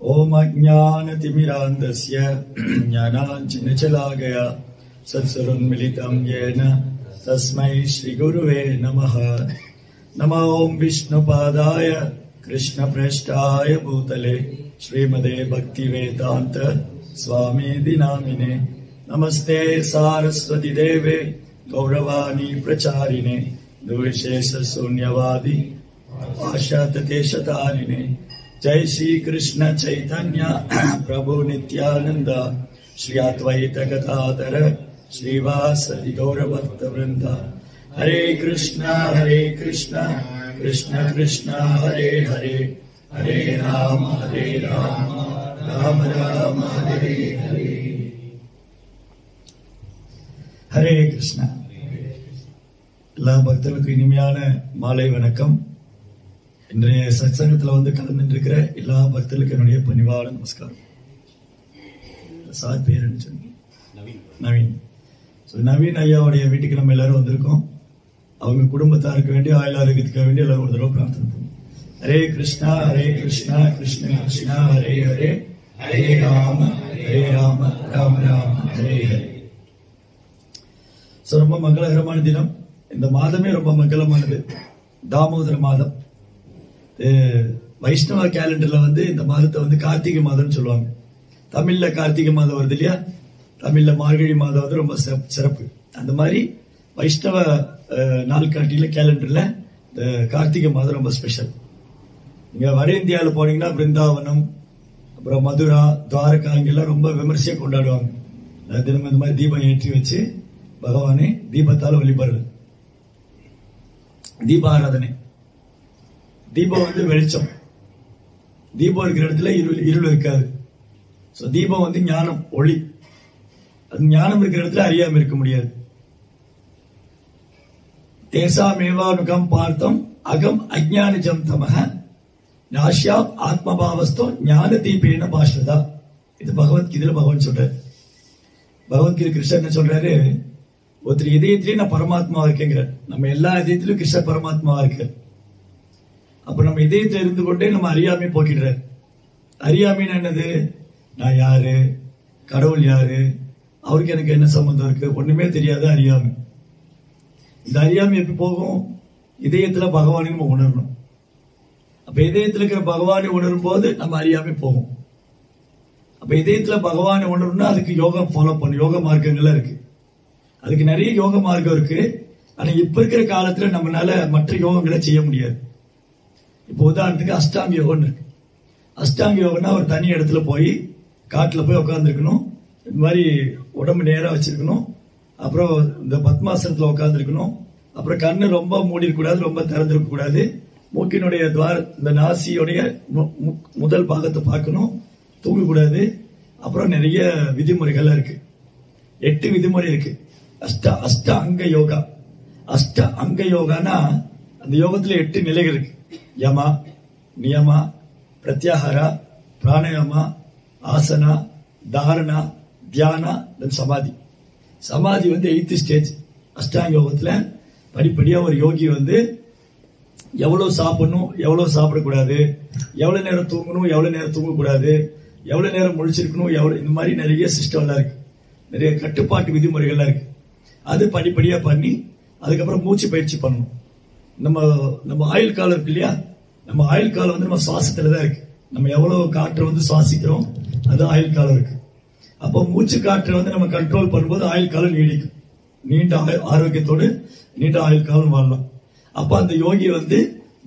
ओम अज्ञानतिमिरान्धस्य ज्ञानाञ्जनशलाकया सत्सुरोन्मिलितं येन तस्मै श्रीगुरुवे नमः। नमो ओं विष्णुपादाय कृष्णप्रेष्ठाय भूतले श्रीमदे भक्तिवेदान्त स्वामीति नामिने। नमस्ते सारस्वती देवे गौरवाणी प्रचारिणे दुर्विशेष शून्यवादी आशातदेशतारिणे। जय श्री कृष्ण चैतन्य प्रभु नित्यानंद श्री अद्वैत गदाधर श्रीवासदि गौरभक्त वृंद। हरे कृष्ण कृष्ण कृष्ण हरे हरे, हरे राम राम राम हरे हरे। हरे कृष्ण। எல்லா பக்தர்களுக்கும் இனிமையான மாலை வணக்கம். இன்றைய சத்சங்கத்துல கலந்துருக்கிற எல்லா பக்தர்களுக்கும் என்னுடைய பணிவான நமஸ்காரம். சார் பேர் என்ன சொன்னீங்க? நவீன். நவீன் ஐயாவுடைய வீட்டுக்கு நம்ம எல்லாரும் வந்திருக்கோம். அவங்க குடும்பத்தாருக்கு வேண்டி ஆயுளாரோக்கியத்துக்கு வேண்டி எல்லாரும் ஒரு தடவை பிரார்த்தனை பண்ணுவோம். ஹரே கிருஷ்ணா கிருஷ்ண கிருஷ்ணா ஹரே ஹரே, ஹரே ராம ராம ராம ஹரே ஹரே. ரொம்ப மங்களகரமான தினம். இந்த மாதமே ரொம்ப மங்களமானது. தாமோதர மாதம். வைஷ்ணவ கேலண்டர்ல இந்த மாதத்தை கார்த்திகை மாதம் சொல்லுவாங்க. தமிழ்ல கார்த்திகை மாதம் வருது இல்லையா, தமிழ்ல மார்கழி மாதம் ரொம்ப சிறப்பு. அந்த மாதிரி வைஷ்ணவ நாள்காட்டியில கேலண்டர்ல இந்த கார்த்திகை மாதம் ரொம்ப ஸ்பெஷல். நீங்க வட இந்தியாவில் போனீங்கன்னா பிருந்தாவனம், அப்புறம் மதுரா, துவாரகா இங்கெல்லாம் ரொம்ப விமர்சையா கொண்டாடுவாங்க. தினமும் இந்த மாதிரி தீபம் ஏற்றி வச்சு பகவானே தீபத்தால வழிபடுறது, தீப ஆராதனை. தீபம் வெளிச்சம். தீபம் இருக்கிற இடத்துல இருள் இருக்காது. தீபம் ஞானம், ஒளி. அது ஞானம் இருக்கிற இடத்துல அறியாம இருக்க முடியாது. தேசாமேவானுகம் பார்த்தம் அகம் அஜ்ஞானஜம் தமஹ நாஷ்யாம் ஆத்மபாவஸ்தோ ஞான தீபேன பாஷ்ரதா. இது பகவத்கீதையில பகவான் சொல்றாரு. பகவத்கீதை கிருஷ்ணன் என்ன சொல்றாரு? ஒருத்தர் இதயத்திலேயே நான் பரமாத்மாவா இருக்கேங்கிறார். நம்ம எல்லா இதயத்திலும் கிருஷ்ண பரமாத்மாவா இருக்கார். அப்ப நம்ம இதயத்துல இருந்து கொண்டே நம்ம அறியாமை போக்கிடுறாரு. அறியாமைன்னு என்னது? நான் யாரு, கடவுள் யாரு, அவருக்கு எனக்கு என்ன சம்பந்தம் இருக்கு, ஒண்ணுமே தெரியாத அறியாமை. இந்த அறியாமை எப்படி போகும்? இதயத்துல பகவானை நம்ம உணரணும். அப்ப இதயத்துல இருக்கிற பகவானை உணரும் போது நம்ம அறியாமை போகும். அப்ப இதயத்துல பகவானை உணரணும்னா அதுக்கு யோகா ஃபாலோ பண்ணும். யோக மார்க்கங்கள்லாம் இருக்கு. அதுக்கு நிறைய யோக மார்க்கம் இருக்கு. ஆனா இப்ப இருக்கிற காலத்துல நம்மளால மற்ற யோகங்களை செய்ய முடியாது. இப்போ உதாரணத்துக்கு அஷ்டாங்க யோகம் இருக்கு. அஷ்டாங்க யோகம்னா ஒரு தனி இடத்துல போய் காட்டுல போய் உட்காந்துருக்கணும். இந்த மாதிரி உடம்பு நேரா வச்சிருக்கணும். அப்புறம் இந்த பத்மாசனத்துல உட்காந்துருக்கணும். அப்புறம் கண்ணு ரொம்ப மூடி இருக்க கூடாது, ரொம்ப திறந்திருக்க கூடாது. மூக்கினுடைய இந்த நாசியோடைய முதல் பாகத்தை பார்க்கணும். தூங்கக்கூடாது. அப்புறம் நிறைய விதிமுறைகள்லாம் இருக்கு. 8 விதிமுறை இருக்கு. அஷ்ட அங்க யோகா. அஷ்ட அங்க யோகானா அந்த யோகத்துல 8 நிலைகள் இருக்கு. யமா, நியமா, பிரத்யாகாரா, பிராணாயாமா, ஆசனா, தாரணா, தியானா, சமாதி. சமாதி 8th ஸ்டேஜ். அஷ்டாங்க யோகத்துல படிப்படியா ஒரு யோகி எவ்வளவு சாப்பிடணும், எவ்வளவு சாப்பிடக்கூடாது, எவ்வளவு நேரம் தூங்கணும், எவ்வளவு நேரம் தூங்கக்கூடாது, எவ்வளவு நேரம் முழிச்சிருக்கணும், இந்த மாதிரி நிறைய சிஸ்டம்லாம் இருக்கு. நிறைய கட்டுப்பாட்டு விதிமுறைகள்லாம் இருக்கு. அது படிப்படியா பண்ணி அதுக்கப்புறம் மூச்சு பயிற்சி பண்ணணும். நம்ம ஆயுள் காலம் இருக்கு இல்லையா, நம்ம ஆயுள் காலம் நம்ம சுவாசத்துல தான் இருக்கு. நம்ம எவ்வளவு காற்றை சுவாசிக்கிறோம், அது ஆயுள் காலம் இருக்கு. அப்போ மூச்சு காற்றை நம்ம கண்ட்ரோல் பண்ணும்போது ஆயுள் காலம் நீடிக்கும். நீண்ட ஆரோக்கியத்தோடு நீண்ட ஆயுள் காலம் வாழலாம். அப்ப அந்த யோகி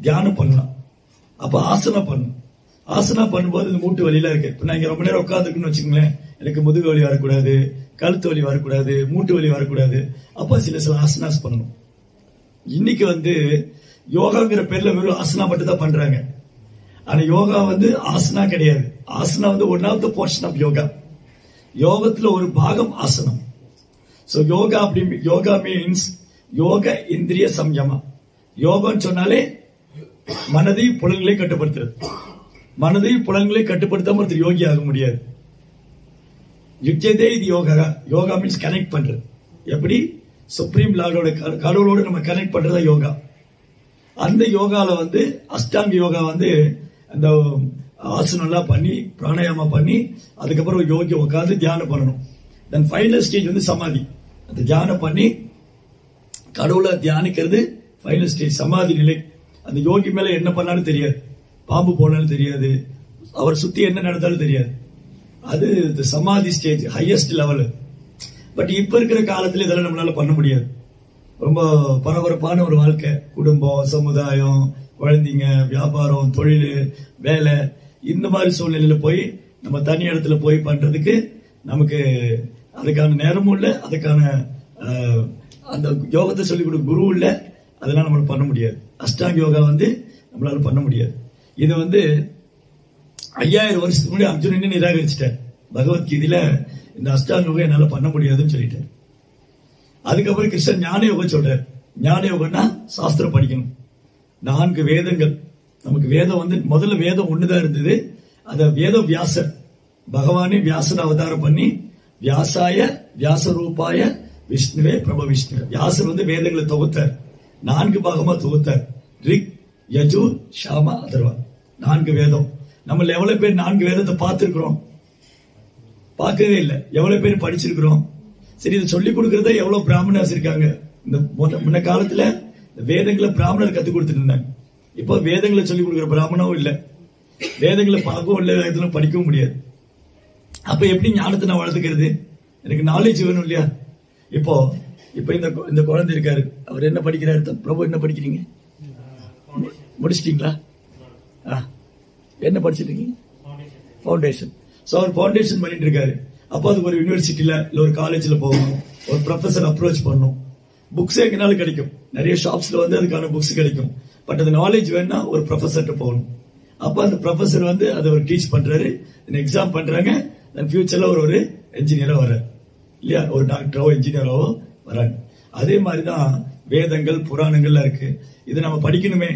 தியானம் பண்ணலாம். அப்ப ஆசனா பண்ணணும். ஆசனா பண்ணும்போது இந்த மூட்டு வலியெல்லாம் இருக்கு. இப்ப நான் இங்க ரொம்ப நேரம் உட்காந்துருக்குன்னு வச்சுக்கோங்களேன், எனக்கு முதுகு வலி வரக்கூடாது, கழுத்து வலி வரக்கூடாது, மூட்டு வலி வரக்கூடாது. அப்ப சில ஆசனாஸ் பண்ணணும். இன்னைக்கு யோகாங்கிற பேர்ல வெறும் ஆசனா மட்டும் தான் பண்றாங்க. ஆனா யோகா ஆசனா கிடையாது. Asana one of the portion of yoga. யோகத்துல ஒரு பாகம் ஆசனம். யோகா மீன்ஸ் யோக இந்திரிய சம்யமா. யோகம் சொன்னாலே மனதையும் புலன்களையும் கட்டுப்படுத்துறது. மனதையும் புலன்களையும் கட்டுப்படுத்தாம ஒருத்தர் யோகி ஆக முடியாது. யுஜ்யதே இது யோகா. யோகா மீன்ஸ் கனெக்ட் பண்றது. எப்படி? சுப்ரீம் லார்டோட கடவுளோட நம்ம கனெக்ட் பண்றதா யோகா. அந்த யோகால அஷ்டாங்க யோகா அந்த ஆசனம் எல்லாம் பண்ணி பிராணாயாமா பண்ணி அதுக்கப்புறம் யோகி உட்காந்து தியானம் பண்ணணும். தென் ஃபைனல் ஸ்டேஜ் வந்து சமாதி. அந்த தியானம் பண்ணி கடவுளை தியானிக்கிறது ஃபைனல் ஸ்டேஜ், சமாதி நிலை. அந்த யோகி மேல என்ன பண்ணாலும் தெரியாது, பாம்பு போனாலும் தெரியாது, அவர் சுத்தி என்ன நடந்தாலும் தெரியாது. அது சமாதி ஸ்டேஜ், ஹையஸ்ட் லெவல். பட் இப்ப இருக்கிற காலத்துல இதெல்லாம் நம்மளால பண்ண முடியாது. ரொம்ப பரபரப்பான ஒரு வாழ்க்கை, குடும்பம், சமுதாயம், குழந்தைங்க, வியாபாரம், தொழில், வேலை, இந்த மாதிரி சூழ்நிலையில போய் நம்ம தனி இடத்துல போய் பண்றதுக்கு நமக்கு அதுக்கான நேரமும் இல்லை, அதுக்கான அந்த யோகத்தை சொல்லிக் கொடுக்க குரு இல்லை, அதெல்லாம் நம்மளால பண்ண முடியாது. அஷ்டாங்க யோகா வந்து நம்மளால பண்ண முடியாது. இது வந்து 5000 வருஷத்துக்கு முன்னாடி அர்ஜுனனே நிராகரிச்சிட்டார். பகவத்கீதையில இந்த அஷ்டாங்க யோகம் என்னால பண்ண முடியாதுன்னு சொல்லிட்டார். அதுக்கப்புறம் கிருஷ்ணன் ஞான யோகம் சொல்றார். ஞான யோகம்னா சாஸ்திரம் படிக்கணும். 4 வேதங்கள். நமக்கு வேதம் வந்து முதல்ல வேதம் ஒண்ணுதான் இருந்தது. அத வேத வியாசர் பகவானே வியாசன் அவதாரம் பண்ணி வியாசாய வியாசரூபாய விஷ்ணுவே பிரப விஷ்ணு. வியாசர் வந்து வேதங்களை தொகுத்தார், 4 பாகமா தொகுத்தார். ரிக், யஜுர், சாம, அதர்வா, 4 வேதம். நம்ம எவ்வளவு பேர் 4 வேதத்தை பார்த்திருக்கிறோம்? பார்க்கவே இல்லை. எவ்வளவு பேர் படிச்சிருக்கிறோம்? சரி, இதை சொல்லிக் கொடுக்கறத எவ்வளவு பிராமணர்ஸ் இருக்காங்க? இந்த முன்ன காலத்துல வேதங்களை பிராமணர் கத்துக் கொடுத்துட்டு இருந்தாங்க. இப்போ வேதங்களை சொல்லிக் கொடுக்கிற பிராமணவும் இல்லை, வேதங்களை பார்க்கவும் இல்லை, வேதங்களை படிக்கவும் முடியாது. அப்ப எப்படி ஞானத்தை நான் வளர்த்துக்கிறது? எனக்கு நாலேஜ் வேணும் இல்லையா? இப்போ இந்த குழந்தை இருக்காரு, அவர் என்ன படிக்கிறாரு? பிரபு என்ன படிக்கிறீங்க? முடிச்சிட்டீங்களா? என்ன படிச்சிட்டு இருக்கீங்க? ஃபவுண்டேஷன். சோ அவர் ஃபவுண்டேஷன் பண்ணிட்டு இருக்காரு. அப்போ அதுக்கு ஒரு யூனிவர்சிட்டியில இல்ல ஒரு காலேஜ்ல போகணும், ஒரு ப்ரொஃபசர் அப்ரோச் பண்ணணும். புக்ஸ் எங்கனாலும் கிடைக்கும், நிறைய ஷாப்ஸ்ல வந்து அதுக்கான புக்ஸ் கிடைக்கும். பட் அந்த நாலேஜ் வேணா ஒரு ப்ரொஃபசர்கிட்ட போகணும். அப்ப அந்த ப்ரொஃபசர் வந்து அதை ஒரு டீச் பண்றாரு, எக்ஸாம் பண்றாங்க. ஃபியூச்சர்ல ஒரு என்ஜினியரா வர்றாரு இல்லையா, ஒரு டாக்டரோ என்ஜினியராவோ வராங்க. அதே மாதிரிதான் வேதங்கள் புராணங்கள்லாம் இருக்கு. இதை நம்ம படிக்கணுமே,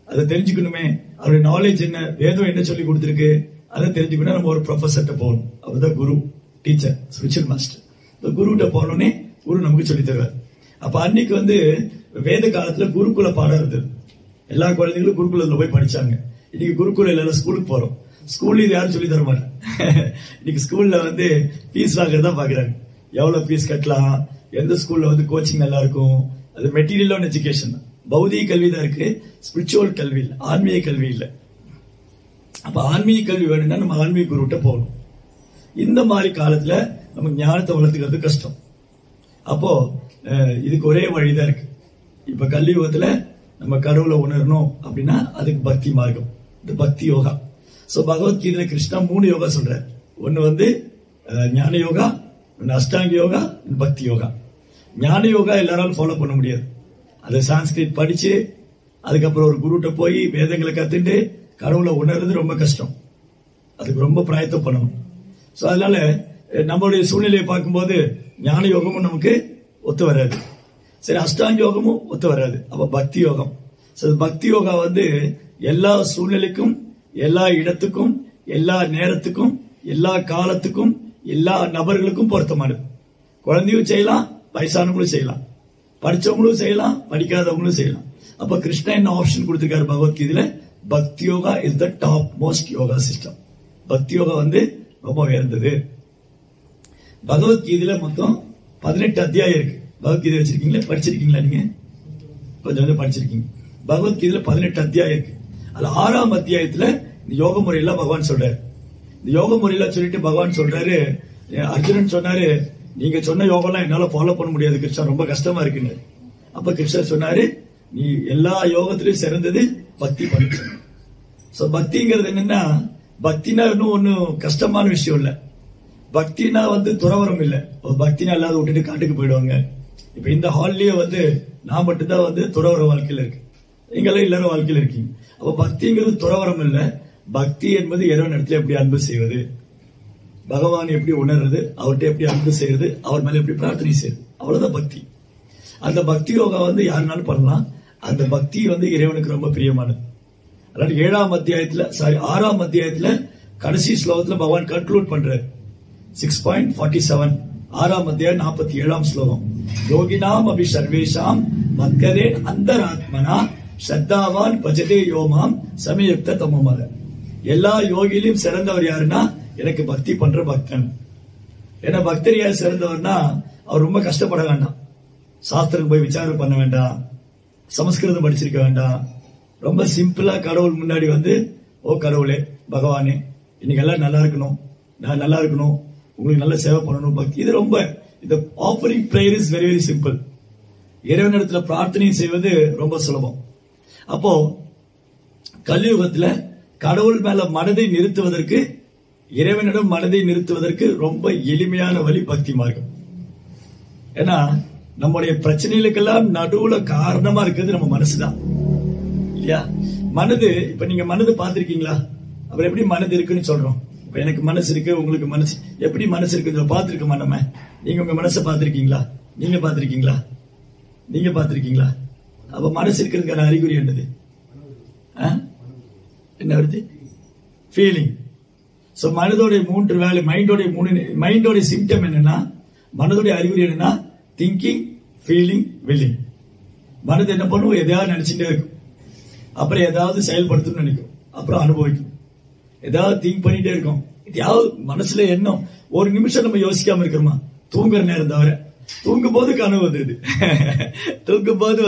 அதை தெரிஞ்சுக்கணுமே, அவருடைய நாலேஜ் என்ன, வேதம் என்ன சொல்லி கொடுத்திருக்கு, அதை தெரிஞ்சுக்கணும். நம்ம ஒரு ப்ரொஃபசர்கிட்ட போகணும். அவர்தான் குரு, டீச்சர், ஸ்பிரிச்சுவல் மாஸ்டர். குருகிட்ட போனோடனே குரு நமக்கு சொல்லி தருவார். அப்ப அன்னைக்கு வந்து வேத காலத்துல குருகுல பாடம் இருந்தது. எல்லா குழந்தைகளும் குருகுலத்துல போய் படிச்சாங்க. இன்னைக்கு குருகுல இல்ல, ஸ்கூலுக்கு போறோம். ஸ்கூல்ல இது யாரும் சொல்லி தர மாட்டேன். இன்னைக்கு ஸ்கூல்ல வந்து ஃபீஸ் வாங்குறதா பாக்குறாங்க. எவ்வளவு ஃபீஸ் கட்டலாம், எந்த ஸ்கூல்ல வந்து கோச்சிங் நல்லா இருக்கும், அது மெட்டீரியல் ஆன் எஜுகேஷன், பௌதிக கல்வி தான் இருக்கு, ஸ்பிரிச்சுவல் கல்வி இல்லை, ஆன்மீக கல்வி இல்லை. அப்ப ஆன்மீக கல்வி வேணும்னா நம்ம ஆன்மீக குருகிட்ட போகணும். இந்த மாதிரி காலத்துல நமக்கு ஞானத்தை வளர்த்துக்கிறது கஷ்டம். அப்போ இதுக்கு ஒரே வழிதான் இருக்கு. இப்ப கலியுகத்துல நம்ம கடவுளை உணரணும் அப்படின்னா அதுக்கு பக்தி மார்க்கம், இந்த பக்தி யோகா. சோ பகவத்கீதையில கிருஷ்ணா 3 யோகா சொல்றாரு. ஒன்னு வந்து ஞான யோகா, அஷ்டாங்க யோகா, பக்தி யோகா. ஞான யோகா எல்லாராலும் ஃபாலோ பண்ண முடியாது. அதை சான்ஸ்கிரிட் படிச்சு அதுக்கப்புறம் ஒரு குருட்ட போய் வேதங்களை கத்துட்டு கடவுளை உணர்றது ரொம்ப கஷ்டம். அதுக்கு ரொம்ப பிரயத்தனம் பண்ணணும். சோ அதனால நம்மளுடைய சூழ்நிலையை பார்க்கும்போது ஞான யோகமும் நமக்கு ஒத்து வராது, சரி அஷ்டாங்க யோகமும் ஒத்து வராது. அப்ப பக்தி யோகம். பக்தி யோகா வந்து எல்லா சூழ்நிலைக்கும், எல்லா இடத்துக்கும், எல்லா நேரத்துக்கும், எல்லா காலத்துக்கும், எல்லா நபர்களுக்கும் பொருத்தமானது. குழந்தையும் செய்யலாம், வயசானவங்களும் செய்யலாம், படிச்சவங்களும் செய்யலாம், படிக்காதவங்களும் செய்யலாம். அப்ப கிருஷ்ணா என்ன ஆப்ஷன் கொடுத்திருக்காரு பகவத்கீதையில? பக்தி yoga is the top most yoga system. பக்தி யோகா வந்து ரொம்ப உயர்ந்தது. பகவத்கீதையில மொத்தம் 18 அத்தியாயம் இருக்கு. பகவத்கீதை வச்சிருக்கீங்களா, படிச்சிருக்கீங்களா? நீங்க கொஞ்சம் படிச்சிருக்கீங்க. பகவத்கீதையில 18 அத்தியாயம் இருக்கு. அது 6ஆம் அத்தியாயத்துல இந்த யோக முறையெல்லாம் பகவான் சொல்றாரு. இந்த யோக முறையெல்லாம் சொல்லிட்டு பகவான் சொல்றாரு, அர்ஜுனன் சொன்னாரு, நீங்க சொன்ன யோகம்லாம் என்னால ஃபாலோ பண்ண முடியாது கிருஷ்ணா, ரொம்ப கஷ்டமா இருக்குன்னு. அப்ப கிருஷ்ணர் சொன்னாரு, நீ எல்லா யோகத்திலையும் சிறந்தது பக்தி பண்ணு. சோ பக்திங்கிறது என்னன்னா, பக்தினா இன்னும் ஒன்னும் கஷ்டமான விஷயம் இல்ல. பக்தினா வந்து துறவரம் இல்ல. பக்தினா எல்லாரும் விட்டுட்டு காட்டுக்கு போயிடுவாங்க. இப்ப இந்த ஹால்லயே வந்து நான் மட்டும்தான் வந்து துறவர வாழ்க்கையில இருக்கு, நீங்களும் எல்லாரும் வாழ்க்கையில இருக்கீங்க. அப்ப பக்திங்கிறது துறவரம் இல்ல. பக்தி என்பது இறைவன் இடத்துல எப்படி அன்பு செய்வது, பகவான் எப்படி உணர்றது, அவர்கிட்ட எப்படி அன்பு செய்யறது, அவர் மேல எப்படி பிரார்த்தனை செய்யறது, அவ்வளவுதான் பக்தி. அந்த பக்தி யோகா வந்து யாருனாலும் பண்ணலாம். அந்த பக்தி வந்து இறைவனுக்கு ரொம்ப பிரியமானது. அதனால 6ஆம் அத்தியாயத்துல கடைசி ஸ்லோகத்துல பகவான் கன்க்ளூட் பண்றாரு. 6.47 6ஆம் அத்தியாயம் 47ஆம் ஸ்லோகம். யோகினாம் அபி சர்வேஷாம் மத்கரே அந்தராத்மனா ஸ்ரத்தாவான் பஜதே யோமாம் சமயுக்த தமமத. எல்லா யோகியிலும் சிறந்தவர் யாருன்னா எனக்கு பக்தி பண்ற பக்தன். ஏன்னா பக்தர் யார் சிறந்தவர்னா அவர் ரொம்ப கஷ்டப்பட வேண்டாம், சாஸ்திரம் போய் விசாரம் பண்ண வேண்டாம், சமஸ்கிருதம் படிச்சிருக்க வேண்டாம். ரொம்ப சிம்பிளா கடவுள் முன்னாடி ஓ கடவுளே பகவானே இன்னைக்கு எல்லாம் நல்லா இருக்கணும், நான் நல்லா இருக்கணும், உங்களுக்கு நல்ல சேவை பண்ணணும். பக்தி இது ரொம்ப இந்த offering prayer is very very simple. இறைவனிடத்துல பிரார்த்தனை செய்வது ரொம்ப சுலபம். அப்போ கலியுகத்துல கடவுள் மேல மனதை நிறுத்துவதற்கு, இறைவனிடம் மனதை நிறுத்துவதற்கு ரொம்ப எளிமையான வழி பக்தி மார்க்கம். ஏன்னா நம்முடைய பிரச்சனைகளுக்கெல்லாம் நடுவுல காரணமா இருக்கிறது நம்ம மனசுதான் இல்லையா? மனது, இப்ப நீங்க மனது பாத்திருக்கீங்களா? அப்புறம் எப்படி மனது இருக்குன்னு சொல்றோம்? இப்ப எனக்கு மனசு இருக்கு, உங்களுக்கு மனசு எப்படி மனசு இருக்கு பாத்திருக்கோமா நம்ம? நீங்க உங்க மனசை பாத்திருக்கீங்களா? நீங்க பாத்திருக்கீங்களா? நீங்க பாத்திருக்கீங்களா? அப்ப மனசு இருக்கிறதுக்கான அறிகுறி என்னது? என்ன வருது? ஃபீலிங். சோ மனதோடைய 3 வேலை, மைண்டோடைய சிம்டம் என்னன்னா, மனதோடைய அறிகுறி என்னன்னா திங்கிங், ஃபீலிங், வில்லிங். மனது என்ன பண்ணுவோம்? எதையாவது நினைச்சுட்டே இருக்கும், அப்புறம் ஏதாவது செயல்படுத்தணும்னு நினைக்கும், அப்புறம் அனுபவிக்கும். ஏதாவது திங்க் பண்ணிட்டே இருக்கும், எதையாவது மனசுல எண்ணம். ஒரு நிமிஷம் நம்ம யோசிக்காம இருக்கிறோமா? தூங்குற நேரம் தவிர. தூங்கும் போது கனவு வந்துருது. தூங்கும் போது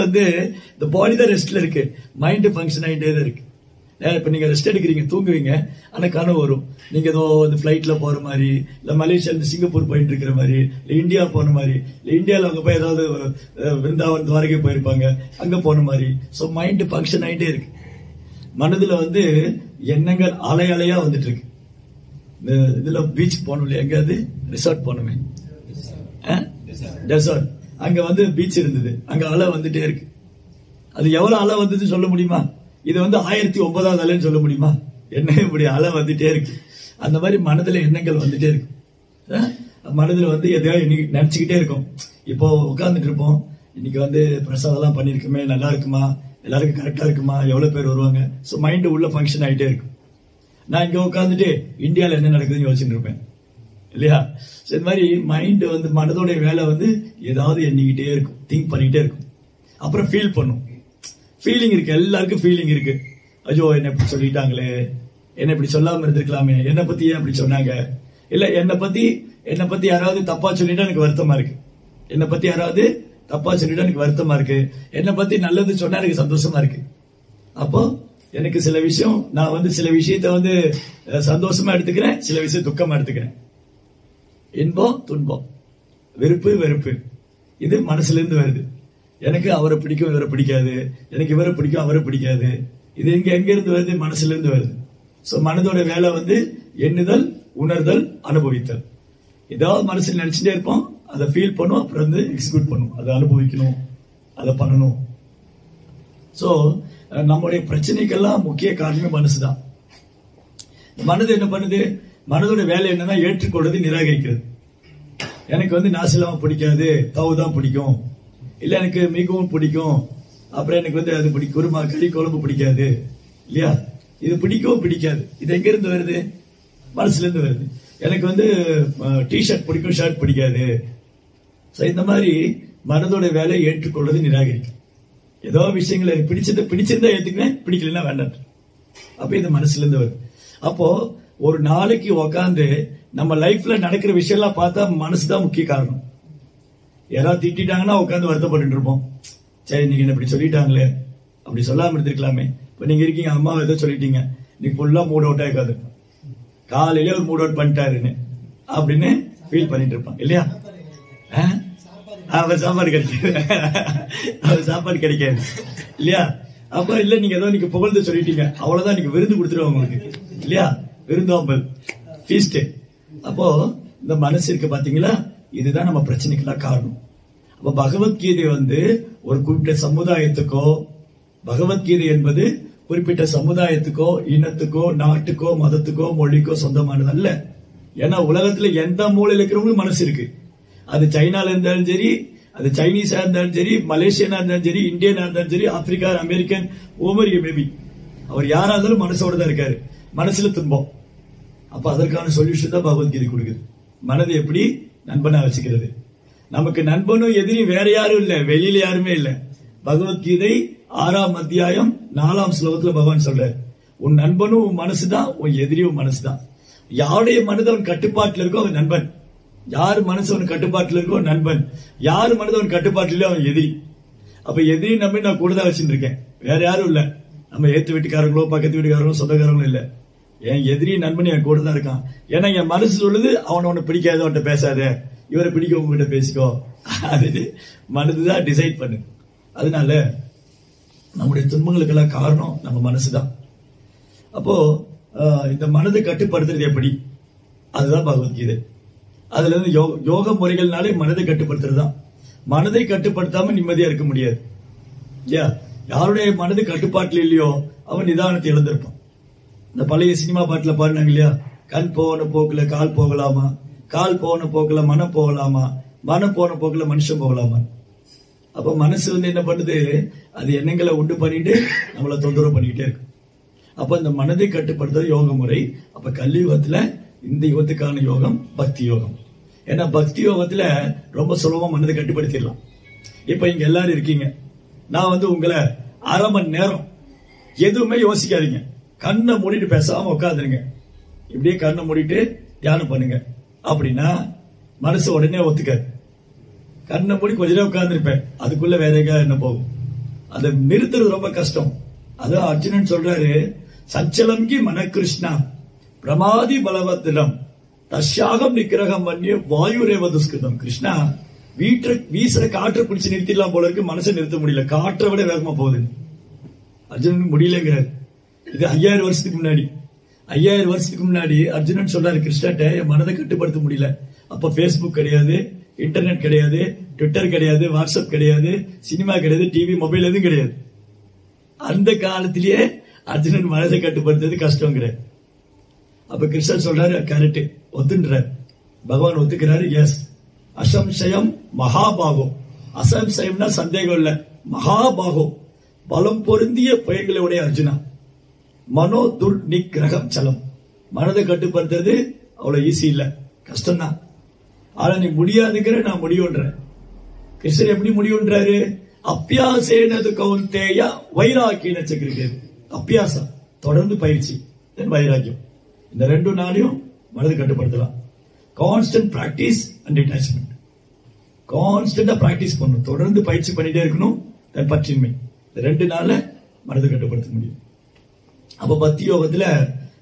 இந்த பாடி தான் ரெஸ்ட்ல இருக்கு, மைண்ட் ஃபங்க்ஷன் ஆகிட்டே தான் இருக்கு. இப்ப நீங்க ரெஸ்ட் எடுக்கிறீங்க, தூங்குவீங்க, ஆனா கனவு வரும். நீங்க ஏதோ பிளைட்ல போற மாதிரி, இல்ல மலேசியா இருந்து சிங்கப்பூர் போயிட்டு இருக்கிற மாதிரி, இல்ல இந்தியா போன மாதிரி, இல்ல இந்தியால அங்க போய் ஏதாவது விருந்தாவன் துவாரகை போயிருப்பாங்க, அங்க போன மாதிரி. சோ மைண்ட் ஃபங்க்ஷன் ஆகிட்டே இருக்கு. மனதுல எண்ணங்கள் அலை அலையா வந்துட்டு இருக்கு. இதுல பீச் போனோம் இல்லையா, எங்கேயாவது ரிசார்ட் போனோமே, டெசர்ட், அங்க பீச் இருந்தது, அங்க அலை வந்துட்டே இருக்கு. அது எவ்வளவு அலை வந்ததுன்னு சொல்ல முடியுமா? இது 1009வது அலைன்னு சொல்ல முடியுமா? என்ன இப்படி அலை வந்துட்டே இருக்கு. அந்த மாதிரி மனதுல எண்ணங்கள் வந்துட்டே இருக்கு. மனதுல எதையாவது நினைச்சுக்கிட்டே இருக்கும். இப்போ உட்கார்ந்துட்டு இருப்போம், இன்னைக்கு பிரசாதம் எல்லாம் பண்ணிருக்குமே, நல்லா இருக்குமா, எல்லாருக்கும் கரெக்டா இருக்குமா, எவ்வளவு பேர் வருவாங்க. சோ மைண்ட் உள்ள ஃபங்க்ஷன் ஆகிட்டே இருக்கும். நான் இங்க உட்காந்துட்டு இந்தியால என்ன நடக்குதுன்னு யோசிச்சுட்டு இருப்பேன் இல்லையா? இந்த மாதிரி மைண்ட் மனதோட வேலை ஏதாவது எண்ணிக்கிட்டே இருக்கும், திங்க் பண்ணிக்கிட்டே இருக்கும். அப்புறம் ஃபீல் பண்ணும். ஃபீலிங் இருக்கு, எல்லாருக்கும் ஃபீலிங் இருக்கு. ஐயோ என்ன இப்படி சொல்லிட்டாங்களே, என்ன இப்படி சொல்லாம இருந்திருக்கலாமே, என்ன பத்தி ஏன் அப்படி சொன்னாங்க, இல்ல என்ன பத்தி யாராவது தப்பா சொல்லிட்டா எனக்கு வருத்தமா இருக்கு, என்ன பத்தி யாராவது தப்பா சொல்லிட்டா எனக்கு வருத்தமா இருக்கு, என்ன பத்தி நல்லது சொன்னா எனக்கு சந்தோஷமா இருக்கு. அப்போ எனக்கு சில விஷயம், நான் சில விஷயத்த சந்தோஷமா எடுத்துக்கிறேன், சில விஷயம் துக்கமா எடுத்துக்கிறேன். இன்பம் துன்பம், வெறுப்பு வெறுப்பு, இது மனசுல இருந்து வருது. எனக்கு அவரை பிடிக்கும், இவரை பிடிக்காது, எனக்கு இவரை பிடிக்கும், அவரை பிடிக்காது. இது எங்க இருந்து வருது? மனசுல இருந்து வருது. சோ மனதோட வேலை எண்ணுதல், உணர்தல், அனுபவித்தல். ஏதாவது மனசுல நினைச்சுட்டே இருப்போம், அதை ஃபீல் பண்ணும், அப்புறம் எக்ஸிக்யூட் பண்ணும், அதை அனுபவிக்கணும், அதை பண்ணணும். சோ நம்முடைய பிரச்சனைக்கெல்லாம் முக்கிய காரணமே மனசுதான். மனது என்ன பண்ணுது? மனதோட வேலை என்னன்னா ஏற்றுக்கொள்வது, நிராகரிக்கிறது. எனக்கு நாசிலாம பிடிக்காது, தவு தான் பிடிக்கும், இல்ல எனக்கு மிகவும் பிடிக்கும், அப்புறம் எனக்கு அது பிடிக்கும், குருமா கறி குழம்பு பிடிக்காது இல்லையா? இது பிடிக்கவும் பிடிக்காது. இது எங்க இருந்து வருது? மனசுல இருந்து வருது. எனக்கு டிஷர்ட் பிடிக்கும், ஷர்ட் பிடிக்காது. இந்த மாதிரி மனதோட வேலை ஏற்றுக்கொள்வது, நிராகரிக்கும். ஏதோ விஷயங்களை பிடிச்சிருந்தா ஏத்துக்குவேன், பிடிக்கலன்னா வேண்டாம். அப்ப இது மனசுல இருந்து வருது. அப்போ ஒரு நாளைக்கு உக்காந்து நம்ம லைஃப்ல நடக்கிற விஷயம் எல்லாம் பார்த்தா மனசுதான் முக்கிய காரணம். யாராவது திட்டாங்கன்னா உட்காந்து வருத்தப்பட்டு இருப்போம், சரி நீங்க என்ன இப்படி சொல்லிட்டாங்களே, அப்படி சொல்லாம இருந்திருக்கலாமே. இப்ப நீங்க இருக்கீங்க, அம்மா ஏதோ சொல்லிட்டீங்க, நீ ஃபுல்லா மூட் அவுட் ஆகாது, காலையில ஒரு மூட் அவுட் பண்ணிட்டாருன்னு அப்படின்னு ஃபீல் பண்ணிட்டு இருப்பான் இல்லையா? அவர் சாப்பாடு கிடைக்காது, அவர் சாப்பாடு கிடைக்காது இல்லையா? அப்ப இல்ல நீங்க ஏதோ நீங்க புகழ்ந்து சொல்லிட்டீங்க, அவ்வளவுதான், நீங்க விருந்து கொடுத்துருவோம் உங்களுக்கு இல்லையா? விருந்தோம்பல், ஃபீஸ்ட். அப்போ இந்த மனசு இருக்கு பாத்தீங்களா, இதுதான் நம்ம பிரச்சனைக்கெல்லாம் காரணம். அப்ப பகவத்கீதை ஒரு குறிப்பிட்ட சமுதாயத்துக்கோ, பகவத்கீதை என்பது குறிப்பிட்ட சமுதாயத்துக்கோ, இனத்துக்கோ, நாட்டுக்கோ, மதத்துக்கோ, மொழிக்கோ சொந்தமானது அல்ல. ஏன்னா உலகத்துல எந்த மூலையில இருக்கிறவங்களும் மனசு இருக்கு. அது சைனால இருந்தாலும் சரி, அது சைனீஸா இருந்தாலும் சரி, மலேசியனா இருந்தாலும் சரி, இந்தியனா இருந்தாலும் சரி, ஆப்பிரிக்கா, அமெரிக்கன், ஓவர் மேபி, அவர் யாரா இருந்தாலும் மனசோட தான் இருக்காரு. மனசுல துன்பம். அப்ப அதற்கான சொல்யூஷன் தான் பகவத்கீதை கொடுக்குது. மனதை எப்படி நண்பனா வச்சுக்கிறது. நமக்கு நண்பனும் எதிரியும் வேற யாரும் இல்ல, வெளியில யாருமே இல்ல. பகவத்கீதை 6ஆம் அத்தியாயம் 4ஆம் ஸ்லோகத்துல பகவான் சொல்றாரு, உன் நண்பனும் உன் மனசுதான், உன் எதிரியும் மனசுதான். யாருடைய மனது அவன் கட்டுப்பாட்டில் இருக்கோ அவன் நண்பன், யாரு மனசு அவன் கட்டுப்பாட்டில் இருக்கோ நண்பன், யாரு மனது அவன் கட்டுப்பாட்டில அவன் எதிரி. அப்ப எதிரி நம்பி நான் கூட தான் வச்சுட்டு இருக்கேன், வேற யாரும் இல்ல. நம்ம ஏத்து வீட்டுக்காரங்களோ பக்கத்து வீட்டுக்காரங்களோ சொந்தக்காரங்களோ இல்ல, என் எதிரி நண்பன் என் கூட தான் இருக்கான். ஏன்னா என் மனசு சொல்லுது அவனை பிடிக்காத அவன்கிட்ட பேசாத, இவரை பிடிக்க உங்ககிட்ட பேசிக்கோ. அது மனதுதான் டிசைட் பண்ணு. அதனால நம்முடைய துன்பங்களுக்கெல்லாம் காரணம் நம்ம மனசுதான். அப்போ இந்த மனதை கட்டுப்படுத்துறது எப்படி, அதுதான் பகவத்கீதை. அதுல இருந்து யோக முறைகள்னாலே மனதை கட்டுப்படுத்துறது தான். மனதை கட்டுப்படுத்தாம நிம்மதியா இருக்க முடியாது இல்லையா? யாருடைய மனது கட்டுப்பாட்டில் இல்லையோ அவன் நிதானத்தை இழந்திருப்பான். இந்த பழைய சினிமா பாட்டுல பாடினாங்க இல்லையா, கண் போன போக்குல கால் போகலாமா, கால் போன போக்குல மனம் போகலாமா, மனம் போன போக்குல மனுஷன் போகலாமா. அப்ப மனசு என்ன பண்ணுது, அது எண்ணங்களை உண்டு பண்ணிட்டு நம்மளை தொந்தரவு பண்ணிக்கிட்டே இருக்கு. அப்ப இந்த மனதை கட்டுப்படுத்துறது யோக முறை. அப்ப கலியுகத்துல இந்த யுகத்துக்கான யோகம் பக்தி யோகம். ஏன்னா பக்தி யோகத்துல ரொம்ப சுலபமா மனதை கட்டுப்படுத்திடலாம். இப்ப இங்க எல்லாரும் இருக்கீங்க, நான் உங்களை அரை மணி நேரம் எதுவுமே யோசிக்காதீங்க, கண்ணை மூடிட்டு பேசாம உட்காந்துருங்க, இப்படியே கண்ணை மூடிட்டு தியானம் பண்ணுங்க அப்படின்னா மனசு உடனே ஒத்துக்காது. கண்ணை மூடி கொஞ்ச நேரம் உட்கார்ந்துருப்பேன், அதுக்குள்ள வேற எங்க என்ன போகும். அதை நிறுத்துறது ரொம்ப கஷ்டம். அதான் அர்ஜுனன் சொல்றாரு, சஞ்சலம்கி மன கிருஷ்ணா பிரமாதி பலவத்திலம் தஷாகம் நிக்கிரகம் பண்ணி வாயுரேவ துஷ்கிருதம். கிருஷ்ணா வீசுற காற்றை பிடிச்சு நிறுத்திடலாம் போல இருக்கு, மனசை நிறுத்த முடியல, காற்றை விட வேகமா போகுது. அர்ஜுனன் முடியலங்கிறார். இது 5000 வருஷத்துக்கு முன்னாடி. 5000 வருஷத்துக்கு முன்னாடி அர்ஜுனன் சொல்றாரு கிருஷ்ணாட்ட, என் மனதை கட்டுப்படுத்த முடியல. அப்ப பேஸ்புக் கிடையாது, இன்டர்நெட் கிடையாது, ட்விட்டர் கிடையாது, வாட்ஸ்அப் கிடையாது, சினிமா கிடையாது, டிவி மொபைல் எதுவும் கிடையாது. அந்த காலத்திலேயே அர்ஜுனன் மனதை கட்டுப்படுத்துறது கஷ்டம் கிடையாது. அப்ப கிருஷ்ணன் சொல்றாரு கரெக்ட், ஒத்துன்றார். பகவான் ஒத்துக்கிறாரு. எஸ், அசம்சயம் மகாபாகோ. அசம்சயம்னா சந்தேகம் இல்ல, மகாபாகோ பலம் பொருந்திய பெயர்களை உடைய அர்ஜுனா. மனோ துர் நிகிரகம் சலம். மனதை கட்டுப்படுத்துறது அவ்வளவு ஈஸி இல்ல, கஷ்டம்தான். ஆனா நீ முடியாதுங்கிற, நான் முடியுன்ற. கிருஷ்ணர் எப்படி முடியுன்றாரு, அப்பியாசேனது கௌந்தேயா வைராக்கிய சக்கரிக்கிறது. அப்பியாசம் தொடர்ந்து பயிற்சி, வைராக்கியம், இந்த 2 நாளையும் மனதை கட்டுப்படுத்தலாம். Constant practice and detachment. கான்ஸ்டன்டா பிராக்டிஸ் பண்ணணும், தொடர்ந்து பயிற்சி பண்ணிட்டே இருக்கணும். பற்றின்மை, இந்த 2 நாள்ல மனதை கட்டுப்படுத்த முடியும். அப்ப பக்தி யோகத்துல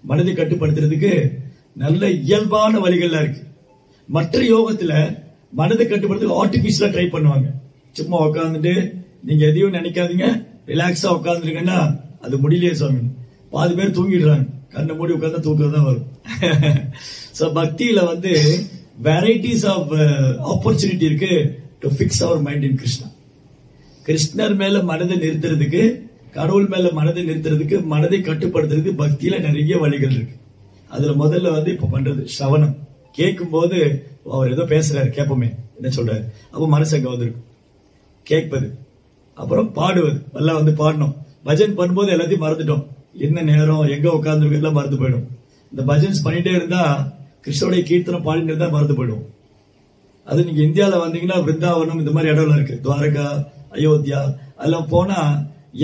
மனதை கட்டுப்படுத்துறதுக்கு நல்ல இயல்பான வழிகள்லாம் இருக்கு. மற்ற யோகத்துல மனதை கட்டுப்படுத்த ஆர்டிபிஷியலா ட்ரை பண்ணுவாங்க. சும்மா உட்காந்துட்டு நீங்க எதையும் நினைக்காதீங்க, ரிலாக்ஸா உட்காந்துருங்கன்னா அது முடியலையே சுவாமி. பாதி பேர் தூங்கிடுறாங்க, கண்ணை மூடி உட்கார்ந்தா தூக்கம் தான் வரும். சோ பக்தியில வெரைட்டிஸ் ஆஃப் ஆப்பர்ச்சுனிட்டி இருக்கு to fix our mind in Krishna. கிருஷ்ணர் மேல மனதை நிறுத்துறதுக்கு, கடவுள் மேல மனதை நிறுத்துறதுக்கு, மனதை கட்டுப்படுத்துறதுக்கு பக்தியில நிறைய வழிகள் இருக்கு. அதுல முதல்ல இப்ப பண்றது ஸ்ரவணம். கேட்கும் போது அவர் ஏதோ பேசுறாரு, கேட்போமே என்ன சொல்றாரு, அப்ப மனசு அங்க வந்துருக்கு கேட்பது. அப்புறம் பாடுவது, எல்லாம் பாடணும். பஜன் பண்ணும்போது எல்லாத்தையும் மறந்துட்டோம், என்ன நேரம் எங்க உட்கார்ந்து எல்லாம் மறந்து போயிடும். இந்த பஜன்ஸ் பண்ணிட்டே இருந்தா, கிருஷ்ணனுடைய கீர்த்தனம் பாடிட்டு இருந்தா மறந்து போயிடும். அது நீங்க இந்தியாவில வந்தீங்கன்னா விருந்தாவனம் இந்த மாதிரி இடம்லாம் இருக்கு, துவாரகா, அயோத்தியா, அதெல்லாம் போனா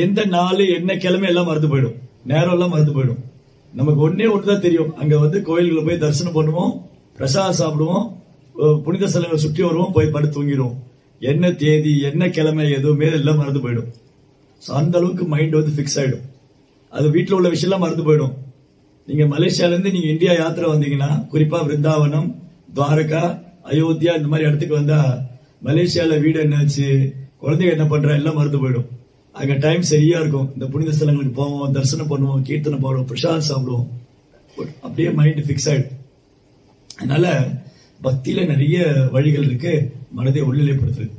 எந்த நாள் என்ன கிழமை எல்லாம் மறந்து போயிடும், நேரம் எல்லாம் மறந்து போயிடும். நமக்கு ஒண்ணுதான் தெரியும், அங்க கோயில்களை போய் தரிசனம் பண்ணுவோம், பிரசாதம் சாப்பிடுவோம், புனித ஸ்தலங்களை சுற்றி வருவோம், போய் படுத்து தூங்கிடுவோம். என்ன தேதி என்ன கிழமை எதுவுமே எல்லாம் மறந்து போயிடும். அந்த அளவுக்கு மைண்ட் பிக்ஸ் ஆயிடும். அது வீட்டில் உள்ள விஷயம் எல்லாம் மறந்து போயிடும். நீங்க மலேசியால இருந்து நீங்க இந்தியா யாத்திரை வந்தீங்கன்னா, குறிப்பா விருந்தாவனம், துவாரகா, அயோத்தியா இந்த மாதிரி இடத்துக்கு வந்தா, மலேசியால வீடு என்னாச்சு, குழந்தைங்க என்ன பண்ற எல்லாம் மறந்து போயிடும். அங்க டைம் சரியா இருக்கும். இந்த புனித ஸ்தலங்களுக்கு போவோம், தரிசனம் பண்ணுவோம், கீர்த்தனை பாடுவோம், பிரசாதம் சாப்பிடுவோம், அப்படியே மைண்ட் பிக்ஸ் ஆயிடும். அதனால பக்தியில நிறைய வழிகள் இருக்கு மனதை ஒருநிலைப்படுத்துறது.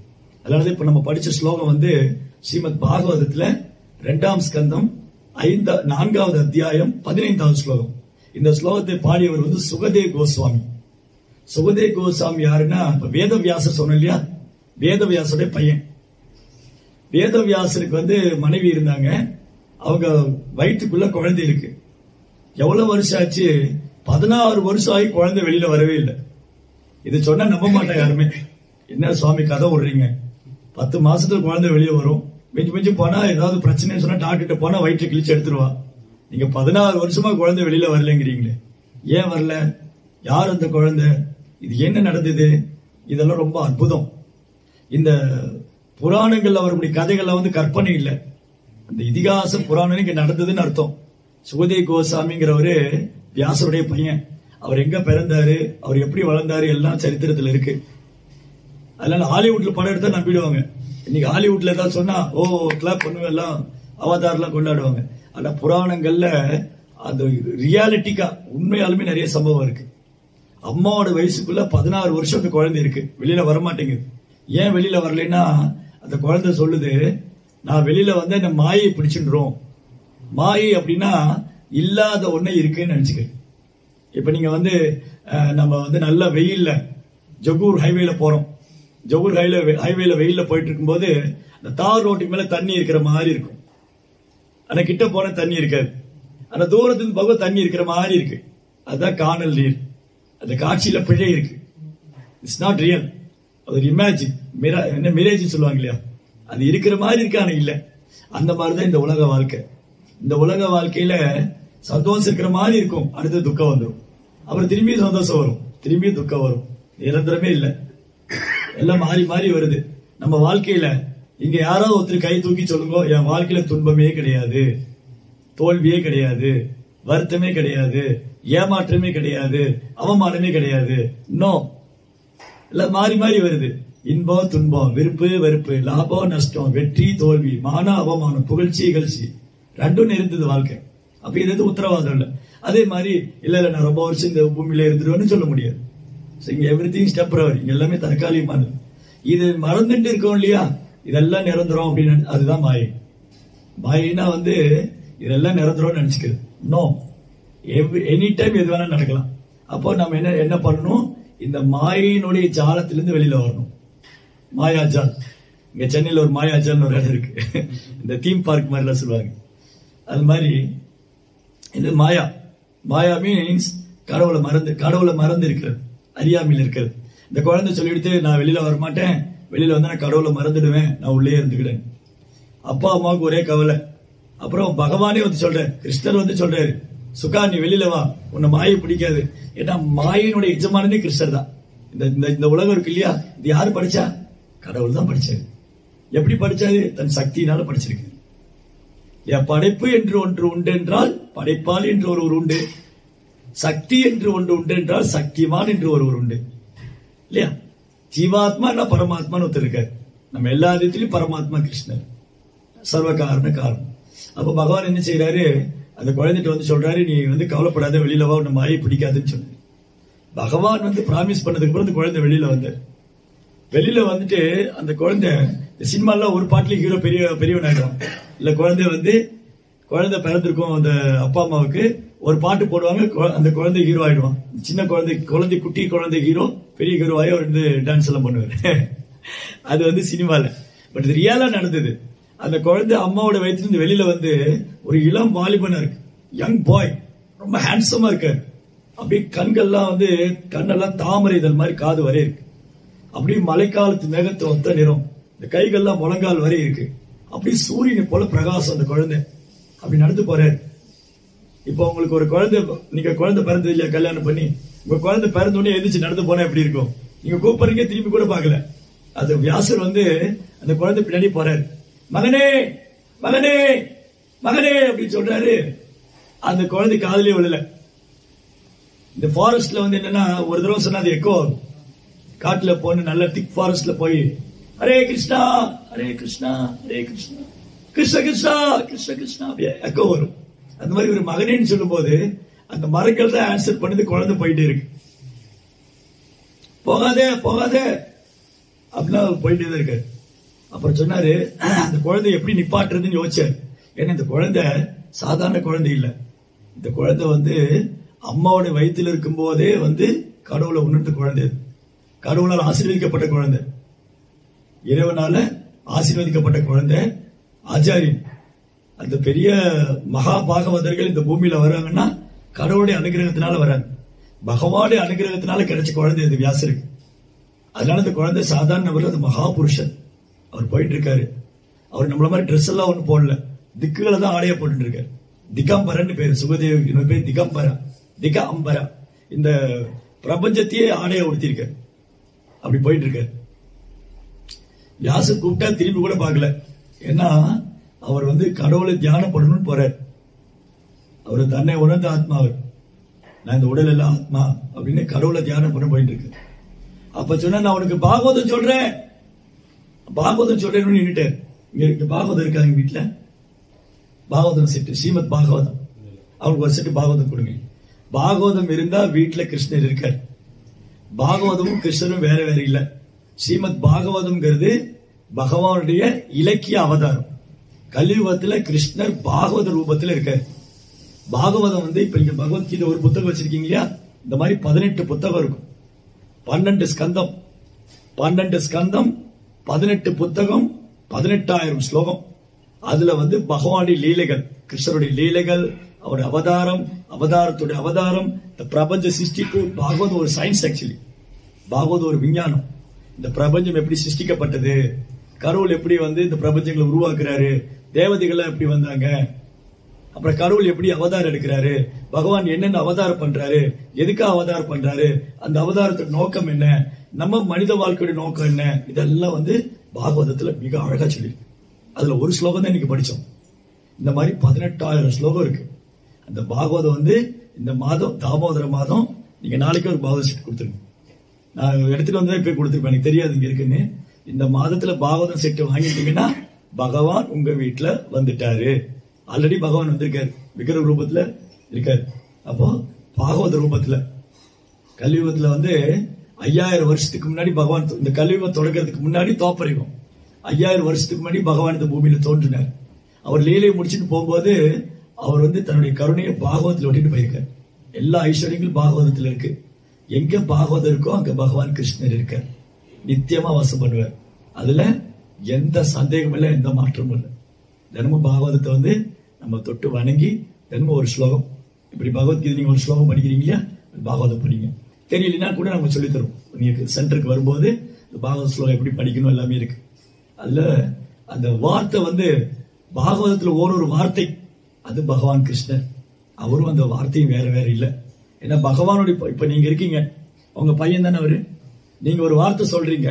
அதனால இப்ப நம்ம படிச்ச ஸ்லோகம் ஸ்ரீமத் பாகவதத்துல 2ஆம் ஸ்கந்தம் 4வது அத்தியாயம் 15வது ஸ்லோகம். இந்த ஸ்லோகத்தை பாடியவர் சுகதேவ் கோஸ்வாமி. சுகதேவ் கோஸ்வாமி யாருன்னா, வேதவியாசர் சொன்ன இல்லையா, வேதவியாசருடைய பையன். வேதவியாசருக்கு மனைவி இருந்தாங்க, அவங்க வயிற்றுக்குள்ள குழந்தை இருக்கு. எவ்வளவு வருஷம் ஆச்சு, 16 வருஷம் ஆகி குழந்தை வெளியில வரவே இல்லை. இது சொன்னா நம்ப மாட்டேன் யாருமே. என்ன சுவாமி கதை விடுறீங்க, 10 மாசத்துல குழந்தை வெளியே வரும், மிஞ்சி மிஞ்சி போனா ஏதாவது பிரச்சனை சொன்னா டாக்டர் போனா வயிற்று கிழிச்சு எடுத்துருவா. நீங்க 16 வருஷமா குழந்தை வெளியில வரலங்கிறீங்களே, ஏன் வரல? யார் அந்த குழந்தை? இது என்ன நடந்தது? இதெல்லாம் ரொம்ப அற்புதம். இந்த புராணங்கள் அவருடைய கதைகள்ல வந்து கற்பனை இல்லை, அந்த இதிகாச புராணம் இங்க நடந்ததுன்னு அர்த்தம். சுகதேவ் கோசாமிங்கிறவரு வியாசருடைய பையன். அவர் எங்க பிறந்தாரு, அவர் எப்படி வளர்ந்தாரு எல்லாம் சரித்திரத்துல இருக்கு. அதனால ஹாலிவுட்ல படம் எடுத்தா நம்பிடுவாங்க. இன்னைக்கு ஹாலிவுட்ல ஏதாவது சொன்னா ஓ கிளாப் பண்ணுவேன், எல்லாம் அவதாரெல்லாம் கொண்டாடுவாங்க. ஆனா புராணங்கள்ல அந்த ரியாலிட்டிக்கா உண்மையாலுமே நிறைய சம்பவம் இருக்கு. அம்மாவோட வயசுக்குள்ள 16 வருஷம் அந்த குழந்தை இருக்கு, வெளியில வரமாட்டேங்குது. ஏன் வெளியில வரலன்னா, அந்த குழந்தை சொல்லுது, நான் வெளியில வந்து இந்த மாயை பிடிச்சுன்றோம். மாயை அப்படின்னா இல்லாத ஒண்ணு இருக்குன்னு நினைச்சுக்க. இப்ப நீங்க வந்து நம்ம வந்து நல்ல வெயில்ல ஜொகூர் ஹைவேல போறோம். ஜொகூர் ஹைவேல வெயில்ல போயிட்டு இருக்கும்போது அந்த தார் ரோட்டுக்கு மேல தண்ணி இருக்கிற மாதிரி இருக்கும். ஆனா கிட்ட போன தண்ணி இருக்காது. ஆனா தூரத்துக்கு போக தண்ணி இருக்கிற மாதிரி இருக்கு. அதுதான் காணல் நீர். அந்த காட்சியில பிழை இருக்கு. இட்ஸ் நாட் ரியல், அது இமேஜின், என்ன மிரேஜ் சொல்லுவாங்க இல்லையா, அது இருக்கிற மாதிரி இருக்கு ஆனா இல்ல. அந்த மாதிரிதான் இந்த உலக வாழ்க்கை. இந்த உலக வாழ்க்கையில சந்தோஷம் இருக்கிற மாதிரி இருக்கும், அடுத்து துக்கம் வந்துடும். அப்புறம் திரும்பி சந்தோஷம் வரும், திரும்பி துக்கம் வரும். நிரந்தரமே இல்லை, எல்லாம் மாறி மாறி வருது. நம்ம வாழ்க்கையில இங்க யாராவது ஒருத்தர் கை தூக்கி சொல்லுங்க, என் வாழ்க்கையில துன்பமே கிடையாது, தோல்வியே கிடையாது, வருத்தமே கிடையாது, ஏமாற்றமே கிடையாது, அவமானமே கிடையாது. நோ, எல்லாம் மாறி மாறி வருது. இன்பம் துன்பம், விருப்பு வெறுப்பு, லாபம் நஷ்டம், வெற்றி தோல்வி, மான அவமானம், புகழ்ச்சி இகழ்ச்சி, ரெண்டும் இருந்தது வாழ்க்கை. அப்ப இது உத்தரவாதம் இல்லை. அதே மாதிரி இல்ல நான் ரொம்ப வருஷம் இந்த பூமியில இருந்துருவேன்னு சொல்ல முடியாது. எவ்ரிதிங் டெம்பரரி, இங்க எல்லாமே தற்காலிகமானது. இது மறந்துட்டு இருக்கோம் இல்லையா, இதெல்லாம் நிரந்தரம் அப்படின்னு. அதுதான் மாயை. மாயினா வந்து இதெல்லாம் நிரந்தரம் நினைச்சுக்கிறது. நோ, எனி டைம் எது வேணா நடக்கலாம். அப்போ நம்ம என்ன பண்ணணும், இந்த மாயினுடைய ஜாலத்திலிருந்து வெளியில வரணும். மாயாஜால், இங்க சென்னையில ஒரு மாயாஜால்னு ஒரு இடம் இருக்கு, இந்த தீம் பார்க் மாதிரிலாம் சொல்லுவாங்க. அது மாதிரி இது மாயா. மாயா மீன்ஸ் கடவுளை மறந்து இருக்கிறது, அறியாமையில் இருக்கிறது. இந்த குழந்தை சொல்லிடுத்து, நான் வெளியில வரமாட்டேன், வெளியில வந்து நான் கடவுளை மறந்துடுவேன், நான் உள்ளே இருந்துக்கிட்டேன். அப்பா அம்மாவுக்கு ஒரே கவலை. அப்புறம் பகவானே வந்து சொல்றாரு, கிருஷ்ணர் வந்து சொல்றாரு, சுகா நீ வெளியில வா, உன்னை மாயை பிடிக்காது. ஏன்னா மாயினுடைய எஜமானனே கிருஷ்ணர் தான். இந்த உலகம் இருக்கு இல்லையா, இது யாரு படிச்சா? கடவுள் தான் படிச்சாரு. எப்படி படிச்சாரு? தன் சக்தியினால படிச்சிருக்கு. படைப்பு என்று ஒன்று உண்டு என்றால் படைப்பால் என்று ஒருவர் உண்டு, சக்தி என்று ஒன்று உண்டு என்றால் சக்திமான் என்று ஒருவர் உண்டு இல்லையா. ஜீவாத்மா என்ன பரமாத்மான்னு ஒருத்தர் இருக்காரு. நம்ம எல்லா விதத்திலையும் பரமாத்மா கிருஷ்ணர், சர்வ காரண காரணம். அப்ப பகவான் என்ன செய்யறாரு, அந்த குழந்தைட்டு வந்து சொல்றாரு, நீ வந்து கவலைப்படாத, வெளியில வா, உன்னை மாயை பிடிக்காதுன்னு சொன்னாரு. பகவான் வந்து பிராமிஸ் பண்ணதுக்கு அப்புறம் அந்த குழந்தை வெளியில வந்தார். வெளியில வந்துட்டு அந்த குழந்தை, சினிமாலாம் ஒரு பாட்டுல ஹீரோ பெரியவன் ஆயிடும் இல்ல, குழந்தை பிறந்திருக்கும் அந்த அப்பா அம்மாவுக்கு ஒரு பாட்டு போடுவாங்க, அந்த குழந்தை ஹீரோ ஆயிடுவான். சின்ன குழந்தை குட்டி குழந்தை ஹீரோ, பெரிய ஹீரோ ஆகி அவர் வந்து டான்ஸ் எல்லாம் பண்ணுவாரு. அது வந்து சினிமால. பட் இது ரியலா நடந்தது. அந்த குழந்தை அம்மாவோட வயிற்றிலிருந்து வெளியில வந்து ஒரு இளம் வாலிபனா இருக்கு, யங் பாய், ரொம்ப ஹேண்ட்ஸமா இருக்காரு. அப்படியே கண்ணெல்லாம் தாமரை இதழ் மாதிரி காது வரை இருக்கு. அப்படியே மழைக்காலத்து மேகத்தை ஒத்த நிறம், இந்த கைகள்லாம் முழங்கால் வரை இருக்கு. அப்படி சூரியனை போல பிரகாசம். அந்த குழந்தை அப்படி நடந்து போறாரு. இப்போ உங்களுக்கு ஒரு குழந்தை, நீங்க குழந்தை பிறந்தது இல்லையா, கல்யாணம் பண்ணி உங்க குழந்தை பிறந்த உடனே எதிர்த்து நடந்து போனா எப்படி இருக்கும்? நீங்க கூப்பிடுறீங்க, திரும்பி கூட பாக்கல. அது வியாசர் வந்து அந்த குழந்தை பின்னாடி போறாரு, மகனே மகனே மகனே அப்படின்னு சொல்றாரு. அந்த குழந்தை காதலே விழல. இந்த ஃபாரஸ்ட்ல வந்து என்னன்னா, ஒரு தடவை சொன்னா அது எக்கோ ஆகும். காட்டுல போன நல்ல திக் ஃபாரஸ்ட்ல போய் ஹரே கிருஷ்ணா ஹரே கிருஷ்ணா ஹரே கிருஷ்ணா கிருஷ்ண கிருஷ்ணா கிருஷ்ண கிருஷ்ணா அப்படியே எக்கோ வரும். அந்த மாதிரி ஒரு மகனேன்னு சொல்லும் போது அந்த மரங்கள் தான் ஆன்சர் பண்ணது, குழந்தை போயிட்டே இருக்கு. போகாதே போகாதே அப்படின்னா போயிட்டே தான் இருக்காரு. அப்புறம் சொன்னாரு, அந்த குழந்தை எப்படி நிப்பாட்டுறதுன்னு யோசிச்சாரு. ஏன்னா இந்த குழந்தை சாதாரண குழந்தை இல்ல. இந்த குழந்தை வந்து அம்மாவோட வயிற்றில் இருக்கும் போதே வந்து கடவுளை உணர்ந்த குழந்தை, கடவுளால் ஆசீர்வதிக்கப்பட்ட குழந்தை, இறைவனால ஆசீர்வதிக்கப்பட்ட குழந்தை. ஆச்சாரியன், அந்த பெரிய மகா பாகவதர்கள் இந்த பூமியில வராங்கன்னா கடவுளுடைய அனுகிரகத்தினால வராங்க. பகவானுடைய அனுகிரகத்தினால கிடைச்ச குழந்தை இது வியாசருக்கு. அதனால இந்த குழந்தை சாதாரண நபர், அது மகா புருஷன். அவர் போயிட்டு இருக்காரு. அவர் நம்மள மாதிரி ட்ரெஸ் எல்லாம் ஒண்ணு போடல, திக்குகளை தான் ஆடைய போட்டு இருக்காரு. திகம்பரன் பேர். சுகதேவ் இன்னொரு பேர் திகம்பரா, திகம்பரா. இந்த பிரபஞ்சத்தையே ஆடையை உடுத்திருக்க, அப்படி போயிட்டு இருக்க. வியாசர் கூப்பிட்டா திரும்பி கூட பார்க்கல. ஏன்னா அவர் கடவுளை தியானம் பண்ணணும்னு போறார். அவர் தன்னை உணர்ந்த ஆத்மா, அவர் நான் இந்த உடல் எல்லாம் ஆத்மா அப்படின்னு கடவுளை தியானம் பண்ண போயிட்டு இருக்கு. அப்ப சொன்னா நான் உனக்கு பாகவதம் சொல்றேன், பாகவதம் சொல்றேன்னு நின்னுட்டேன். இங்க பாகவதம் இருக்காங்க வீட்டுல, பாகவதம் செட்டு, ஸ்ரீமத் பாகவதம். அவங்களுக்கு ஒரு செட்டு பாகவதம் கொடுங்க. பாகவதம் இருந்தா வீட்டுல கிருஷ்ணர் இருக்கார். பாகவதமும் கிருஷ்ணரும் வேற வேற இல்ல. ஸ்ரீமத் பாகவதம்ங்கிறது பகவானுடைய இலக்கிய அவதாரம். கலியுகத்துல கிருஷ்ணர் பாகவத ரூபத்துல இருக்காரு. பாகவதம் இப்ப நீங்க பகவத்கீதை ஒரு புத்தகம் வச்சிருக்கீங்க இல்லையா, இந்த மாதிரி 18 புத்தகம் இருக்கும். 12 ஸ்கந்தம், 12 ஸ்கந்தம், 18 புத்தகம், 18,000 ஸ்லோகம். அதுல பகவானுடைய லீலைகள், கிருஷ்ணருடைய லீலைகள், அவருடைய அவதாரம், அவதாரத்துடைய அவதாரம், இந்த பிரபஞ்ச சிருஷ்டிப்பு. பாகவதம் ஒரு சயின்ஸ். ஆக்சுவலி பாகவதம் ஒரு விஞ்ஞானம். இந்த பிரபஞ்சம் எப்படி சிருஷ்டிக்கப்பட்டது, கடவுள் எப்படி இந்த பிரபஞ்சங்களை உருவாக்குறாரு, தேவதைகள் எப்படி வந்தாங்க, அப்புறம் கடவுள் எப்படி அவதாரம் எடுக்கிறாரு, பகவான் என்னென்ன அவதாரம் பண்றாரு, எதுக்காக அவதாரம் பண்றாரு, அந்த அவதாரத்தோட நோக்கம் என்ன, நம்ம மனித வாழ்க்கையோட நோக்கம் என்ன, இதெல்லாம் பாகவதத்துல மிக அழகா சொல்லி. அதுல ஒரு ஸ்லோகம் தான் இன்னைக்கு படிச்சோம். இந்த மாதிரி 18,000 ஸ்லோகம் இருக்கு. அந்த பாகவதம் இந்த மாதம் தாமோதர மாதம் நீங்க நாளைக்கு ஒரு பாகவத செட் கொடுத்துருங்க. நான் எடுத்துட்டு வந்ததே போய் கொடுத்துருப்பேன், எனக்கு தெரியாது இங்க இருக்குன்னு. இந்த மாதத்துல பாகவதம் செட்டு வாங்கிட்டீங்கன்னா பகவான் உங்க வீட்டுல வந்துட்டாரு. ஆல்ரெடி பகவான் வந்திருக்காரு, விக்கிரக ரூபத்துல இருக்காரு. அப்போ பாகவத ரூபத்துல கலியுகத்துல 5000 வருஷத்துக்கு முன்னாடி பகவான், இந்த கலியுகம் தொடக்கிறதுக்கு முன்னாடி தோப்பறிவும் 5000 வருஷத்துக்கு முன்னாடி பகவான் இந்த பூமியில தோன்றினார். அவர் லீலையை முடிச்சுட்டு போகும்போது அவர் தன்னுடைய கருணையை பாகவத்துல விட்டுட்டு போயிருக்கார். எல்லா ஐஸ்வர்யங்களும் பாகவதத்துல இருக்கு. எங்க பாகவதம் இருக்கோ அங்க பகவான் கிருஷ்ணர் இருக்கார். நித்தியமா வாசம் பண்ணுவார். அதுல எந்த சந்தேகமும் இல்லை, எந்த மாற்றமும் இல்லை. தினமும் பாகவதத்தை நம்ம தொட்டு வணங்கி தினமும் ஒரு ஸ்லோகம், இப்படி பகவத்கீதை நீங்க ஒரு ஸ்லோகம் படிக்கிறீங்களா, பாகவதம் படிங்க. தெரியலனா கூட நம்ம சொல்லி தருவோம். நீங்க சென்டருக்கு வரும்போது பாகவத ஸ்லோகம் எப்படி படிக்கணும் எல்லாமே இருக்கு. அதுல அந்த வார்த்தை பாகவதத்துல ஒரு வார்த்தை, அது பகவான் கிருஷ்ணர். அவரும் அந்த வார்த்தையும் வேற வேற இல்லை. ஏன்னா பகவானுடைய, இப்ப நீங்க இருக்கீங்க, உங்க பையன் தானே அவரு. நீங்க ஒரு வார்த்தை சொல்றீங்க,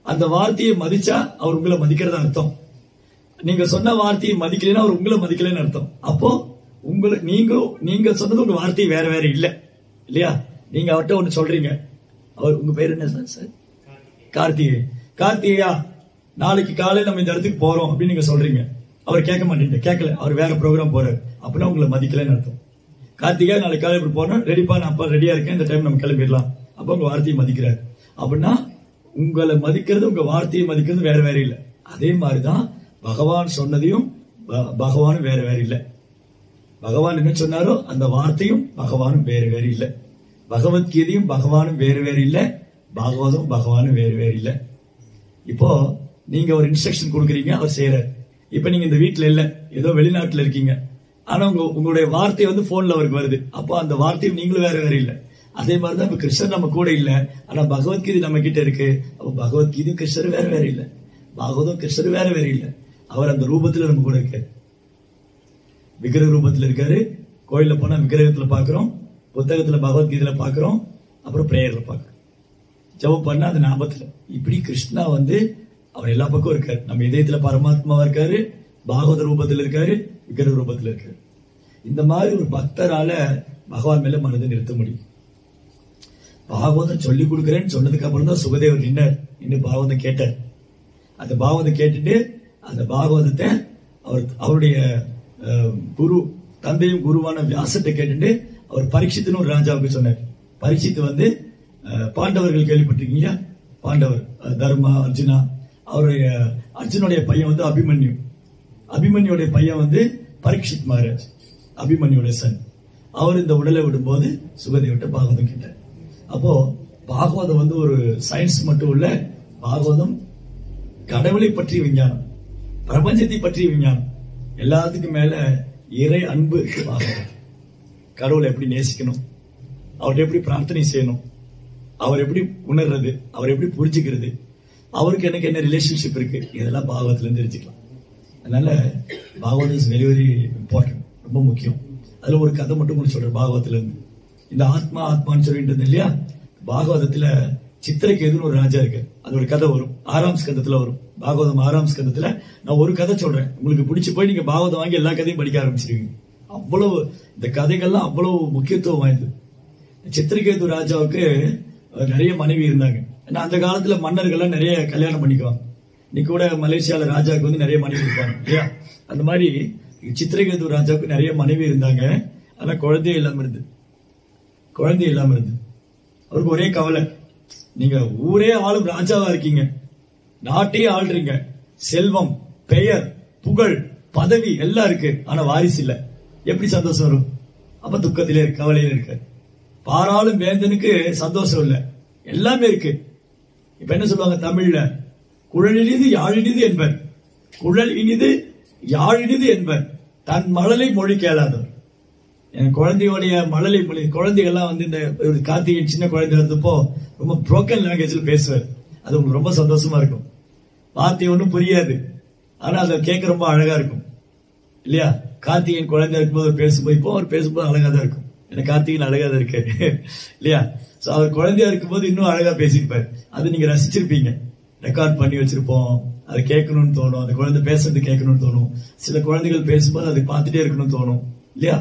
அந்த வார்த்தையை மதிச்சா அவர் உங்களை மதிக்கிறதா அர்த்தம். நீங்க சொன்ன வார்த்தையை மதிக்கலைன்னா அவர் உங்களை மதிக்கலன்னு அர்த்தம். அப்போ உங்களை நீங்க சொன்னது உங்க வார்த்தை வேற வேற இல்ல இல்லையா. நீங்க அவர்கிட்ட ஒண்ணு சொல்றீங்க, அவர் உங்க பேர் என்ன சார்? கார்த்திகை. கார்த்திகையா, நாளைக்கு காலையில் நம்ம இந்த இடத்துக்கு போறோம் அப்படின்னு நீங்க சொல்றீங்க. அவர் கேட்க மாட்டேங்க, கேட்கல, அவர் வேற ப்ரோக்ராம் போறாரு. அப்படின்னா உங்களை மதிக்கலன்னு அர்த்தம். கார்த்திகா, நாளைக்கு காலையில் இப்படி போறோம், ரெடிப்பா, நான் அப்பா ரெடியா இருக்கேன், இந்த டைம் நம்ம கிளம்பிடலாம். அப்ப உங்க வார்த்தையை மதிக்கிறாரு. அப்படின்னா உங்களை மதிக்கிறது, உங்க வார்த்தையை மதிக்கிறது வேற வேற இல்லை. அதே மாதிரிதான் பகவான் சொன்னதையும் பகவானும் வேற வேற இல்லை. பகவான் என்ன சொன்னாரோ அந்த வார்த்தையும் பகவானும் வேறு வேறு இல்லை. பகவத்கீதையும் பகவானும் வேறு வேறு இல்லை, பாகவதம் பகவானும் வேறு வேறு இல்லை. இப்போ நீங்க ஒரு இன்ஸ்ட்ரக்ஷன் கொடுக்குறீங்க, அவர் செய்யறாரு. இப்ப நீங்க இந்த வீட்டுல இல்ல, ஏதோ வெளிநாட்டுல இருக்கீங்க, ஆனா உங்களுடைய வார்த்தை போன்ல அவருக்கு வருது. அப்போ அந்த வார்த்தையும் நீங்களும் வேற வேற இல்லை. அதே மாதிரிதான் இப்ப கிருஷ்ணர் நம்ம கூட இல்ல, ஆனா பகவத்கீதை நம்ம கிட்ட இருக்கு. அப்ப பகவத்கீதை கிருஷ்ணர் வேற வேற இல்லை, பாகவதம் கிருஷ்ணர் வேற வேற இல்லை. அவர் அந்த ரூபத்துல நம்ம கூட இருக்காரு, விக்கிரக ரூபத்துல இருக்காரு. கோயில்ல போனா விக்கிரகத்துல பாக்குறோம், புத்தகத்துல பகவத்கீதையில பாக்குறோம், அப்புறம் பிரேயர்ல பாக்குறோம், ஜெபம் பண்ணா அந்த ஞாபகத்துல. இப்படி கிருஷ்ணா அவர் எல்லா பக்கம் இருக்காரு. நம்ம இதயத்துல பரமாத்மாவா இருக்காரு, பாகவத ரூபத்துல இருக்காரு, விக்கிரக ரூபத்துல இருக்காரு. இந்த மாதிரி ஒரு பக்தரால பகவான் மேல மனதை நிறுத்த முடியும். பாகவதம் சொல்லி கொடுக்கிறேன்னு சொன்னதுக்கு அப்புறம் தான் சுகதேவர் நின்னார், இன்னும் பாகவதம் கேட்டார். அந்த பாகவதம் கேட்டுட்டு அந்த பாகவதத்தை அவருடைய குரு, தந்தையும் குருவான வியாசத்தை கேட்டுட்டு அவர் பரீட்சித்துன்னு ஒரு ராஜாவுக்கு சொன்னார். பரீட்சித்து பாண்டவர்கள் கேள்விப்பட்டிருக்கீங்க, பாண்டவர் தர்மா, அர்ஜுனா. அவருடைய அர்ஜுனுடைய பையன் அபிமன்யு, அபிமன்யுடைய பையன் பரீட்சித் மகாராஜ், அபிமன்யுடைய சன். அவர் இந்த உடலை விடும்போது சுகதேவர்கிட்ட பாகவதம் கேட்டார். அப்போ பாகவதம் ஒரு சயின்ஸ் மட்டும் இல்ல, பாகவதம் கடவுளை பற்றிய விஞ்ஞானம், பிரபஞ்சத்தை பற்றிய விஞ்ஞானம். எல்லாத்துக்கும் மேல இறை அன்பு இருக்கு பாகவதம். கடவுளை எப்படி நேசிக்கணும், அவர்கிட்ட எப்படி பிரார்த்தனை செய்யணும், அவர் எப்படி உணர்றது, அவர் எப்படி புரிஞ்சுக்கிறது, அவருக்கு எனக்கு என்ன ரிலேஷன்ஷிப் இருக்கு, இதெல்லாம் பாகவத்துல இருந்து தெரிஞ்சுக்கலாம். அதனால Bhagavatam is very very important. ரொம்ப முக்கியம். அதுல ஒரு கதை மட்டும் உங்களுக்கு சொல்றேன் பாகவத்துல இருந்து. இந்த ஆத்மான்னு சொல்லிட்டு இருந்தேன் இல்லையா, பாகவதத்துல சித்திரகேதுன்னு ஒரு ராஜா இருக்கு. அது ஒரு கதை வரும், 6ஆம் ஸ்கந்தத்துல வரும். பாகவதம் 6ஆம் ஸ்கந்தத்துல நான் ஒரு கதை சொல்றேன், உங்களுக்கு பிடிச்சு போய் நீங்க பாகவதம் வாங்கி எல்லா கதையும் படிக்க ஆரம்பிச்சிருவீங்க. அவ்வளவு இந்த கதைகள்லாம் அவ்வளவு முக்கியத்துவம் வாய்ந்தது. சித்திரகேது ராஜாவுக்கு நிறைய மனைவி இருந்தாங்க. ஏன்னா அந்த காலத்துல மன்னர்கள்லாம் நிறைய கல்யாணம் பண்ணிக்குவாங்க. இன்னைக்கு கூட மலேசியால ராஜாவுக்கு வந்து நிறைய மனைவி இருப்பாங்க இல்லையா, அந்த மாதிரி சித்திரகேது ராஜாவுக்கு நிறைய மனைவி இருந்தாங்க. ஆனா குழந்தையே இல்லாம இருந்து அவருக்கு ஒரே கவலை, நீங்க ஊரே ஆளும் ராஜாவா இருக்கீங்க, நாட்டையே ஆள்றீங்க, செல்வம், பெயர், புகழ், பதவி எல்லாம் இருக்கு, ஆனா வாரிசு இல்ல, எப்படி சந்தோஷம் வரும்? அப்ப துக்கத்திலே இருக்கு, கவலையில இருக்கு. பாராளும் வேந்தனுக்கு சந்தோஷம் இல்ல, எல்லாமே இருக்கு. இப்ப என்ன சொல்லுவாங்க தமிழ்ல, குழல் இனிது யாழ் இனிது என்பர், குழல் இனிது யாழ் இனிது என்பர், தன் மழலை மொழி கேளாதவர். என் குழந்தையோடைய மழலை மொழி, குழந்தைகள்லாம் வந்து இந்த கார்த்திகை சின்ன குழந்தை இருந்தப்போ ரொம்ப புரோக்கன் லாங்குவேஜ்ல பேசுவார். அது உங்களுக்கு ரொம்ப சந்தோஷமா இருக்கும். வார்த்தை ஒன்றும் புரியாது, ஆனா அதை கேட்க ரொம்ப அழகா இருக்கும் இல்லையா. கார்த்திகேயன் குழந்தை இருக்கும்போது பேசும்போது, இப்போ அவர் பேசும்போது அழகா தான் இருக்கும். எனக்கு கார்த்திகேயன் அழகா தான் இருக்கு இல்லையா. சோ அவர் குழந்தையா இருக்கும்போது இன்னும் அழகா பேசியிருப்பாரு. அது நீங்க ரசிச்சிருப்பீங்க, ரெக்கார்ட் பண்ணி வச்சிருப்போம். அது கேட்கணும்னு தோணும், அந்த குழந்தை பேசுறது கேட்கணும்னு தோணும். சில குழந்தைகள் பேசும்போது அது பார்த்துட்டே இருக்கணும்னு தோணும் இல்லையா.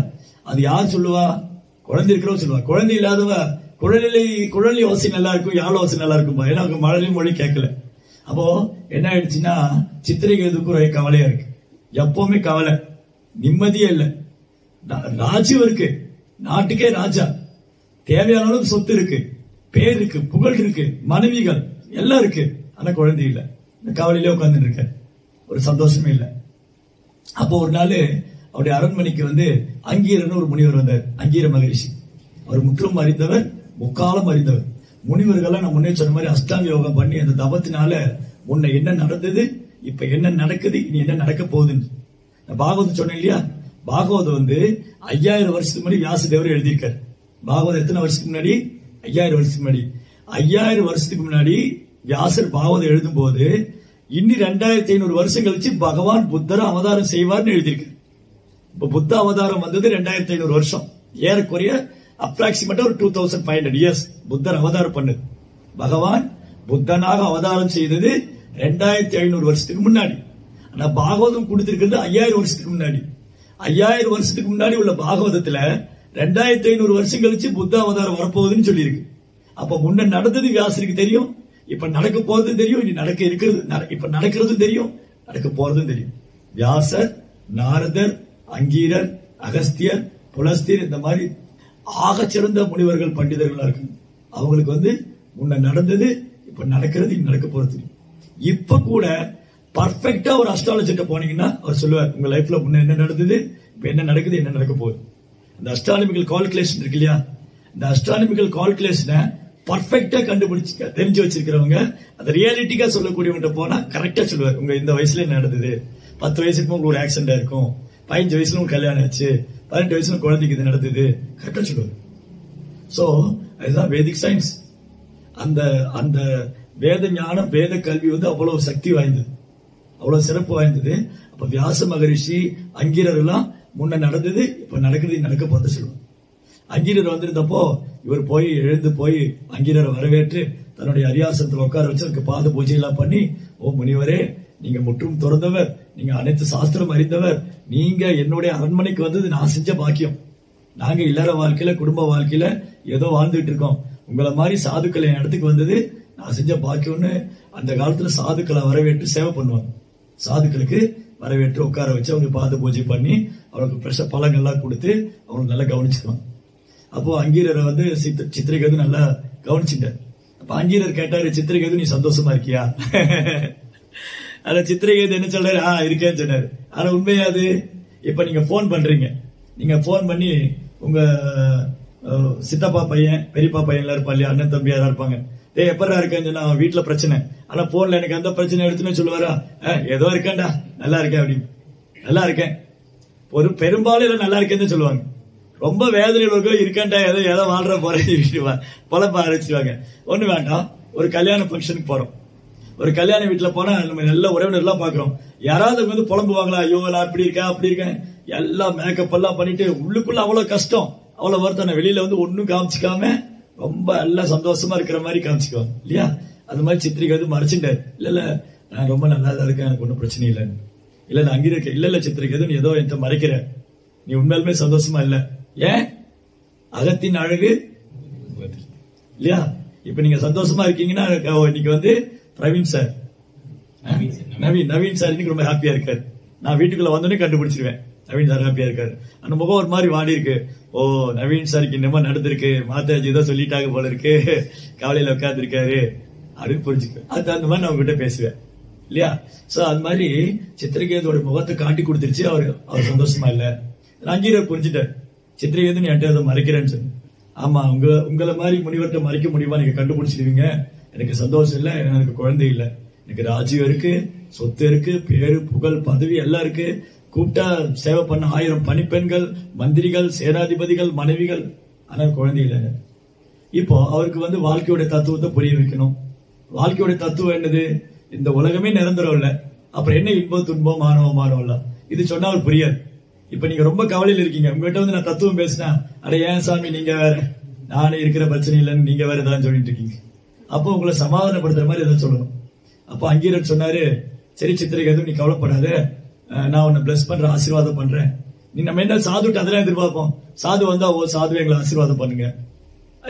அது யார் சொல்லுவா? குழந்தை இருக்கிறவ சொல்லுவா. குழந்தை இல்லாதவ குழல் யோசை நல்லா இருக்கும், யாழ் யோசை நல்லா இருக்கும், ஏன்னா அவங்க மழலையும் மொழி கேட்கல. அப்போ என்ன ஆயிடுச்சுன்னா சித்திரகேதுக்கு ஒரே கவலையா இருக்கு, எப்பவுமே கவலை, நிம்மதியே இல்லை. ராஜ்யம் இருக்கு, நாட்டுக்கே ராஜா, தேவையான அளவுக்கு சொத்து இருக்கு, பேர் இருக்கு, புகழ் இருக்கு, மனைவிகள் எல்லாம் இருக்கு, ஆனா குழந்தை இல்லை. இந்த கவலையிலே உட்கார்ந்துட்டு இருக்க, ஒரு சந்தோஷமே இல்லை. அப்போ ஒரு நாள் அவருடைய அரண்மனைக்கு வந்து அங்கீரன் ஒரு முனிவர் வந்தார், அங்கீர மகரிஷி. அவர் முற்றும் அறிந்தவர், முக்காலம் அறிந்தவர். முனிவர்கள்லாம் நான் முன்னே சொன்ன மாதிரி அஷ்டாங்க யோகம் பண்ணி அந்த தபத்தினால முன்ன என்ன நடந்தது, இப்ப என்ன நடக்குது, இனி என்ன நடக்க போகுதுன்னு. நான் பாகவதம் சொன்னேன் இல்லையா, பாகவதம் வந்து 5000 வருஷத்துக்கு முன்னாடி வியாசதேவர் எழுதியிருக்காரு. பாகவதம் எத்தனை வருஷத்துக்கு முன்னாடி? 5000 வருஷத்துக்கு முன்னாடி. 5000 வருஷத்துக்கு முன்னாடி வியாசர் பாகவதம் எழுதும் போது இன்னி 2500 வருஷம் கழிச்சு பகவான் புத்தர் அவதாரம் செய்வார்னு எழுதியிருக்கு. இப்ப புத்த அவதாரம் வந்தது 2500 வருஷம், ஏறக்குறைய அப்ராக்சிமேட்டா ஒரு 2500 இயர்ஸ் புத்தர் அவதாரம் பண்ணது. பகவான் புத்தனாக அவதாரம் செய்தது 2500 வருஷத்துக்கு முன்னாடி. ஆனா பாகவதம் கொடுத்திருக்கிறது 5000 வருஷத்துக்கு முன்னாடி. 5000 வருஷத்துக்கு முன்னாடி உள்ள பாகவதத்துல 2500 வருஷம் கழிச்சு புத்த அவதாரம் வரப்போகுதுன்னு சொல்லியிருக்கு. அப்ப முன்ன நடந்தது வியாசருக்கு தெரியும், இப்ப நடக்க போறது தெரியும், இனி நடக்க இருக்கிறது, இப்ப நடக்கிறதும் தெரியும், நடக்க போறதும் தெரியும். வியாசர், நாரதர், அங்கீரர், அகஸ்தியர், புலஸ்தியர், இந்த மாதிரி ஆகச்சிறந்த முனிவர்கள், பண்டிதர்களா இருக்கு. அவங்களுக்கு வந்து முன்ன நடந்தது, இப்ப நடக்கிறது, இனி நடக்க போறது. இப்ப கூட பர்ஃபெக்டா ஒரு அஸ்ட்ராலஜிட்ட போனீங்கன்னா அவர் சொல்லுவார், உங்க லைஃப்ல முன்ன என்ன நடந்தது, இப்ப என்ன நடக்குது, என்ன நடக்க போகுது. இந்த அஸ்ட்ரானமிக்கல் கால்குலேஷன் இருக்கு இல்லையா, இந்த அஸ்ட்ரானமிக்கல் கால்குலேஷனை பர்ஃபெக்டா கண்டுபிடிச்சு தெரிஞ்சு வச்சிருக்கிறவங்க அதை ரியாலிட்டிக்கா சொல்லக்கூடியவங்க போனா கரெக்டா சொல்லுவார், உங்க இந்த வயசுல என்ன நடந்தது, 10 வயசுக்கு உங்களுக்கு ஒரு ஆக்சிடென்ட் இருக்கும், 15 வயசுல உங்களுக்கு கல்யாணம் ஆச்சு, 18 வயசுல குழந்தைக்கு இது நடந்தது, கரெக்டா சொல்லுவார். சோ அதுதான் வேதிக் சயின்ஸ். அந்த அந்த வேத ஞானம், வேத கல்வி வந்து அவ்வளவு சக்தி வாய்ந்தது, அவ்வளவு சிறப்பு வாய்ந்தது. அப்ப வியாச மகரிஷி, அங்கீரர் எல்லாம் முன்ன நடந்தது, இப்ப நடக்குது, நடக்க பார்த்து சொல்லுவாங்க. அங்கீரர் வந்திருந்தப்போ இவர் போய் எழுந்து போய் அங்கீரரை வரவேற்று தன்னுடைய அரியாசனத்தில் உட்கார வச்சு அவருக்கு பாத பூஜை எல்லாம் பண்ணி, ஓ முனிவரே, நீங்க முற்றும் துறந்தவர், நீங்க அனைத்து சாஸ்திரம் அறிந்தவர், நீங்க என்னுடைய அரண்மனைக்கு வந்தது நான் செஞ்ச பாக்கியம். நாங்க இல்லற வாழ்க்கையில, குடும்ப வாழ்க்கையில ஏதோ வாழ்ந்துட்டு இருக்கோம், உங்களை மாதிரி சாதுக்களை என் இடத்துக்கு வந்தது நான் செஞ்ச பாக்கியம்னு அந்த காலத்துல சாதுக்களை வரவேற்று சேவை பண்ணுவாங்க. சாதுக்களுக்கு வரவேற்று உட்கார வச்சு அவங்க பாத பூஜை பண்ணி அவங்களுக்கு பிரஷ பழங்கள்லாம் கொடுத்து அவங்களுக்கு நல்லா கவனிச்சுக்குவாங்க. அப்போ அங்கீரரை வந்து சித்திரகேது நல்லா கவனிச்சுட்டார். அப்ப அங்கீரர் கேட்டாரு, சித்திரகேது நீ சந்தோஷமா இருக்கியா? ஆனா சித்திரகேது என்ன சொல்றாரு, இருக்கேன்னு சொன்னாரு. ஆனா உண்மையாது, இப்ப நீங்க போன் பண்றீங்க, நீங்க போன் பண்ணி உங்க சித்தப்பா பையன், பெரியப்பா பையன் எல்லாம் இருப்பா இல்லையா, அண்ணன் தம்பி யாரா இருப்பாங்க, எப்படா இருக்கேன்னு சொன்னா வீட்டுல பிரச்சனை, ஆனா போன்ல எனக்கு அந்த பிரச்சனை எடுத்துன்னு சொல்லுவாரா, ஏதோ இருக்கேன்டா, நல்லா இருக்கேன் அப்படின்னு. நல்லா இருக்கேன், ஒரு பெரும்பாலும் நல்லா இருக்கேன்னு சொல்லுவாங்க. ரொம்ப வேதனையில் இருக்கேன்டா, ஏதோ வாழ்ற போறேன் புலம்ப ஆரம்பிச்சுவாங்க. ஒண்ணு வேண்டாம், ஒரு கல்யாண பங்கனுக்கு போறோம், ஒரு கல்யாண வீட்டுல போனா நம்ம நல்ல உறவினர் எல்லாம் பாக்குறோம், யாராவது வந்து புலம்புவாங்களா, ஐயோ நான் இப்படி இருக்கேன் அப்படி இருக்கேன், எல்லாம் மேக்கப் எல்லாம் பண்ணிட்டு உள்ளுக்குள்ள அவ்வளவு கஷ்டம், அவ்வளவு வருத்தம். வெளியில வந்து ஒன்னும் காமிச்சிக்காம ரொம்ப எல்லாம் சந்தோஷமா இருக்கிற மாதிரி காமிச்சுக்குவாங்க இல்லையா? அந்த மாதிரி சித்திரிகை வந்து மறைச்சுட்டாரு. இல்ல நான் ரொம்ப நல்லா தான் இருக்கேன், எனக்கு ஒன்றும் பிரச்சனை இல்லைன்னு. இல்ல நான் அங்கே இருக்கேன். இல்ல சித்திரிகை நீ ஏதோ என்கிட்ட மறைக்கிற, நீ உண்மையாலுமே சந்தோஷமா இல்ல. ஏன்? அகத்தின் அழகு இல்லையா? இப்ப நீங்க சந்தோஷமா இருக்கீங்கன்னா இன்னைக்கு வந்து பிரவீன் சார், நவீன் சார் இன்னைக்கு ரொம்ப ஹாப்பியா இருக்காரு. நான் வீட்டுக்குள்ள வந்தோடனே கண்டுபிடிச்சிருவேன் நவீன் சார் ஹாப்பியா இருக்காரு. அந்த முகம் ஒரு மாதிரி வாடி இருக்கு. ஓ நவீன் சாருக்கு இந்த மாதிரி நடந்திருக்கு, மாதாஜி ஏதோ சொல்லிட்டாங்க போல இருக்கு, காலையில உட்கார்ந்து இருக்காரு அப்படின்னு புரிஞ்சுக்குவேன். அது அந்த மாதிரி நான் உங்ககிட்ட பேசுவேன் இல்லையா? சோ அது மாதிரி சித்திரகேதோட முகத்தை காட்டி கொடுத்துருச்சு. அவர் சந்தோஷமா இல்ல. அங்கீரர் புரிஞ்சுட்டார். சித்திரகேது நீ என்கிட்ட அதை மறைக்கிறேன்னு சொல்லி. ஆமா, உங்களை மாதிரி முனிவர்கிட்ட மறைக்க முடியுமா? நீங்க கண்டுபிடிச்சிருவீங்க. எனக்கு சந்தோஷம் இல்ல, எனக்கு குழந்தை இல்ல, எனக்கு ராஜ்யம் இருக்கு, சொத்து இருக்கு, பேரு புகழ் பதவி எல்லாம் இருக்கு, கூப்பிட்டா சேவை பண்ண 1000 பணிப்பெண்கள், மந்திரிகள், சேனாதிபதிகள், மனைவிகள், ஆனா குழந்தை இல்ல. இப்போ அவருக்கு வந்து வாழ்க்கையோட தத்துவத்தை புரிய வைக்கணும். வாழ்க்கையோட தத்துவம் என்னது? இந்த உலகமே நிரந்தரம் இல்ல, அப்புறம் என்ன இன்பம் துன்பம் மானவம் இல்ல, இது சொன்னா அவர் புரியாது. இப்ப நீங்க ரொம்ப கவலையில் இருக்கீங்க, உங்ககிட்ட வந்து நான் தத்துவம் பேசினா, அட ஏன் சாமி நீங்க வேற, நானே இருக்கிற பிரச்சனை இல்லைன்னு நீங்க வேற ஏதாவது சொல்லிட்டு இருக்கீங்க. அப்போ உங்களை சமாதானப்படுத்துற மாதிரி ஏதாவது சொல்லணும். அப்போ அங்கீரர் சொன்னாரு, சரி சித்திரகேது நீ கவலைப்படாத, நான் உன்னை பிளஸ் பண்றேன், ஆசீர்வாதம் பண்றேன். நீ நம்ம என்ன சாதுட்டு அதெல்லாம் எதிர்பார்ப்போம். சாது வந்தா ஓ சாது எங்களை ஆசீர்வாதம் பண்ணுங்க,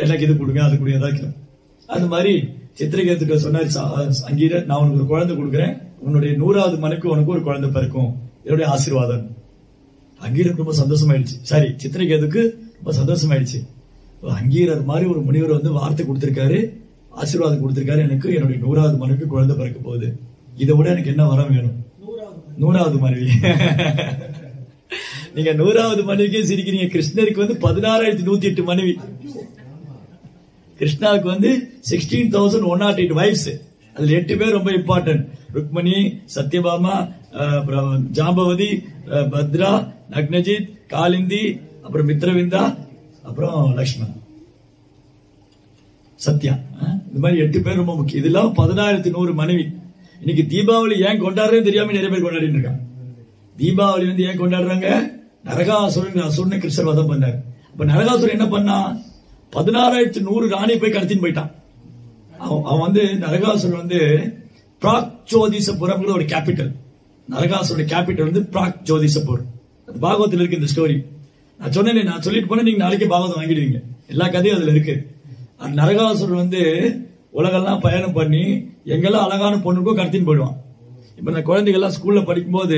எனக்கு இது கொடுங்க அது கொடுங்க ஏதாவது. அந்த மாதிரி சித்திரகேதுட்ட சொன்னாரு அங்கீரர், நான் உனக்கு ஒரு குழந்தை கொடுக்குறேன், உன்னுடைய 100வது மனைக்கு உனக்கு ஒரு குழந்தை பிறக்கும், என்னுடைய ஆசீர்வாதம். அங்கீரருக்கு ரொம்ப சந்தோஷமாயிடுச்சு. சரி, சித்திரகேதுக்கு ரொம்ப சந்தோஷமாயிடுச்சு. அங்கீரர் மாதிரி ஒரு முனிவர் வந்து வார்த்தை கொடுத்திருக்காரு, ஆசீர்வாதம் கொடுத்திருக்காரு, எனக்கு என்னுடைய 100வது மனைவிக்கு குழந்தை பிறக்க போகுது, இதை விட எனக்கு என்ன வரம் வேணும்? 100வது மனைவி. நீங்க 100வது மனைவிக்கே சிரிக்கிறீங்க. கிருஷ்ணருக்கு வந்து 16,108 மனைவி, கிருஷ்ணாவுக்கு வந்து 16,108 வைஃப்ஸ். அதுல 8 பேர் ரொம்ப இம்பார்ட்டன்ட். ருக்மணி, சத்யபாமா, ஜாம்பவதி, பத்ரா, நக்னஜித், காலிந்தி, அப்புறம் மித்ரவிந்தா, அப்புறம் லக்ஷ்மண், சத்யா. இந்த மாதிரி 8 பேர் ரொம்ப முக்கியம். இதெல்லாம் 16,100 மனைவி. இன்னைக்கு தீபாவளி ஏன் கொண்டாடுறேன்னு தெரியாம நிறைய பேர் கொண்டாடிட்டு இருக்காங்க. தீபாவளி வந்து ஏன் கொண்டாடுறாங்க? நரகாசுரன் கிருஷ்ணர் வதம் பண்ணாரு. அப்ப நரகாசுரன் என்ன பண்ணா? 16,100 ராணி போய் கடத்தின்னு போயிட்டான். அவன் வந்து நரகாசுரன் வந்து பிராக் ஜோதிசபுரம் ஒரு கேபிட்டல். நரகாசுரோட கேபிட்டல் வந்து பிராக் ஜோதிசபுர். பாகவத்தில் இருக்கு இந்த ஸ்டோரி. நான் சொன்னேன், நான் சொல்லிட்டு போனேன், நீங்க நாளைக்கே பாகவதம் வாங்கிடுவீங்க. எல்லா கதையும் அதுல இருக்கு. நரகாசுரன் வந்து உலகெல்லாம் பயணம் பண்ணி எங்கெல்லாம் அழகான பொண்ணுக்கோ கடத்தின்னு போயிடுவான். இப்ப இந்த குழந்தைகள்லாம் ஸ்கூல்ல படிக்கும் போது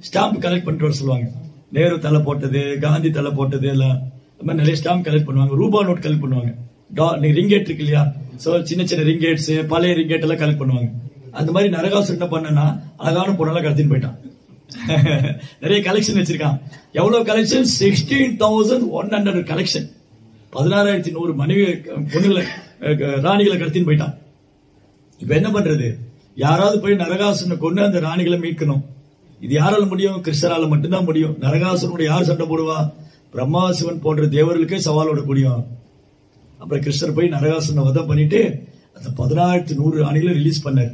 ஸ்டாம்ப் கலெக்ட் பண்ணிட்டு வர சொல்லுவாங்க. நேரு தலை போட்டது, காந்தி தலை போட்டது எல்லாம் நிறைய ஸ்டாம்ப் கலெக்ட் பண்ணுவாங்க. ரூபா நோட் கலெக்ட் பண்ணுவாங்க. ரிங்கேட் இருக்கு இல்லையா? சோ சின்ன சின்ன ரிங்கேட்ஸ், பழைய ரிங்கேட் எல்லாம் கலெக்ட் பண்ணுவாங்க. அந்த மாதிரி நரகாசுரன் என்ன பண்ணா, அழகான பொண்ணெல்லாம் கடத்தின்னு போயிட்டான். நிறைய கலெக்ஷன் வச்சிருக்கான். எவ்வளவு கலெக்ஷன்? 16,100 கலெக்ஷன். 16,100 மனைவி பொண்ணுகளை, ராணிகளை கடத்தின்னு போயிட்டான். இப்ப என்ன பண்றது? யாராவது போய் நரகாசுரனை கொண்டு அந்த ராணிகளை மீட்கணும். இது யாரால முடியும்? கிருஷ்ணரால மட்டும்தான் முடியும். நரகாசுரனோட யார் சண்டை போடுவா? பிரம்மா சிவன் போன்ற தேவர்களுக்கே சவாலோட முடியும். அப்புறம் கிருஷ்ணர் போய் நரகாசுரனை வதம் பண்ணிட்டு அந்த 16,100 ராணிகளை ரிலீஸ் பண்ணாரு.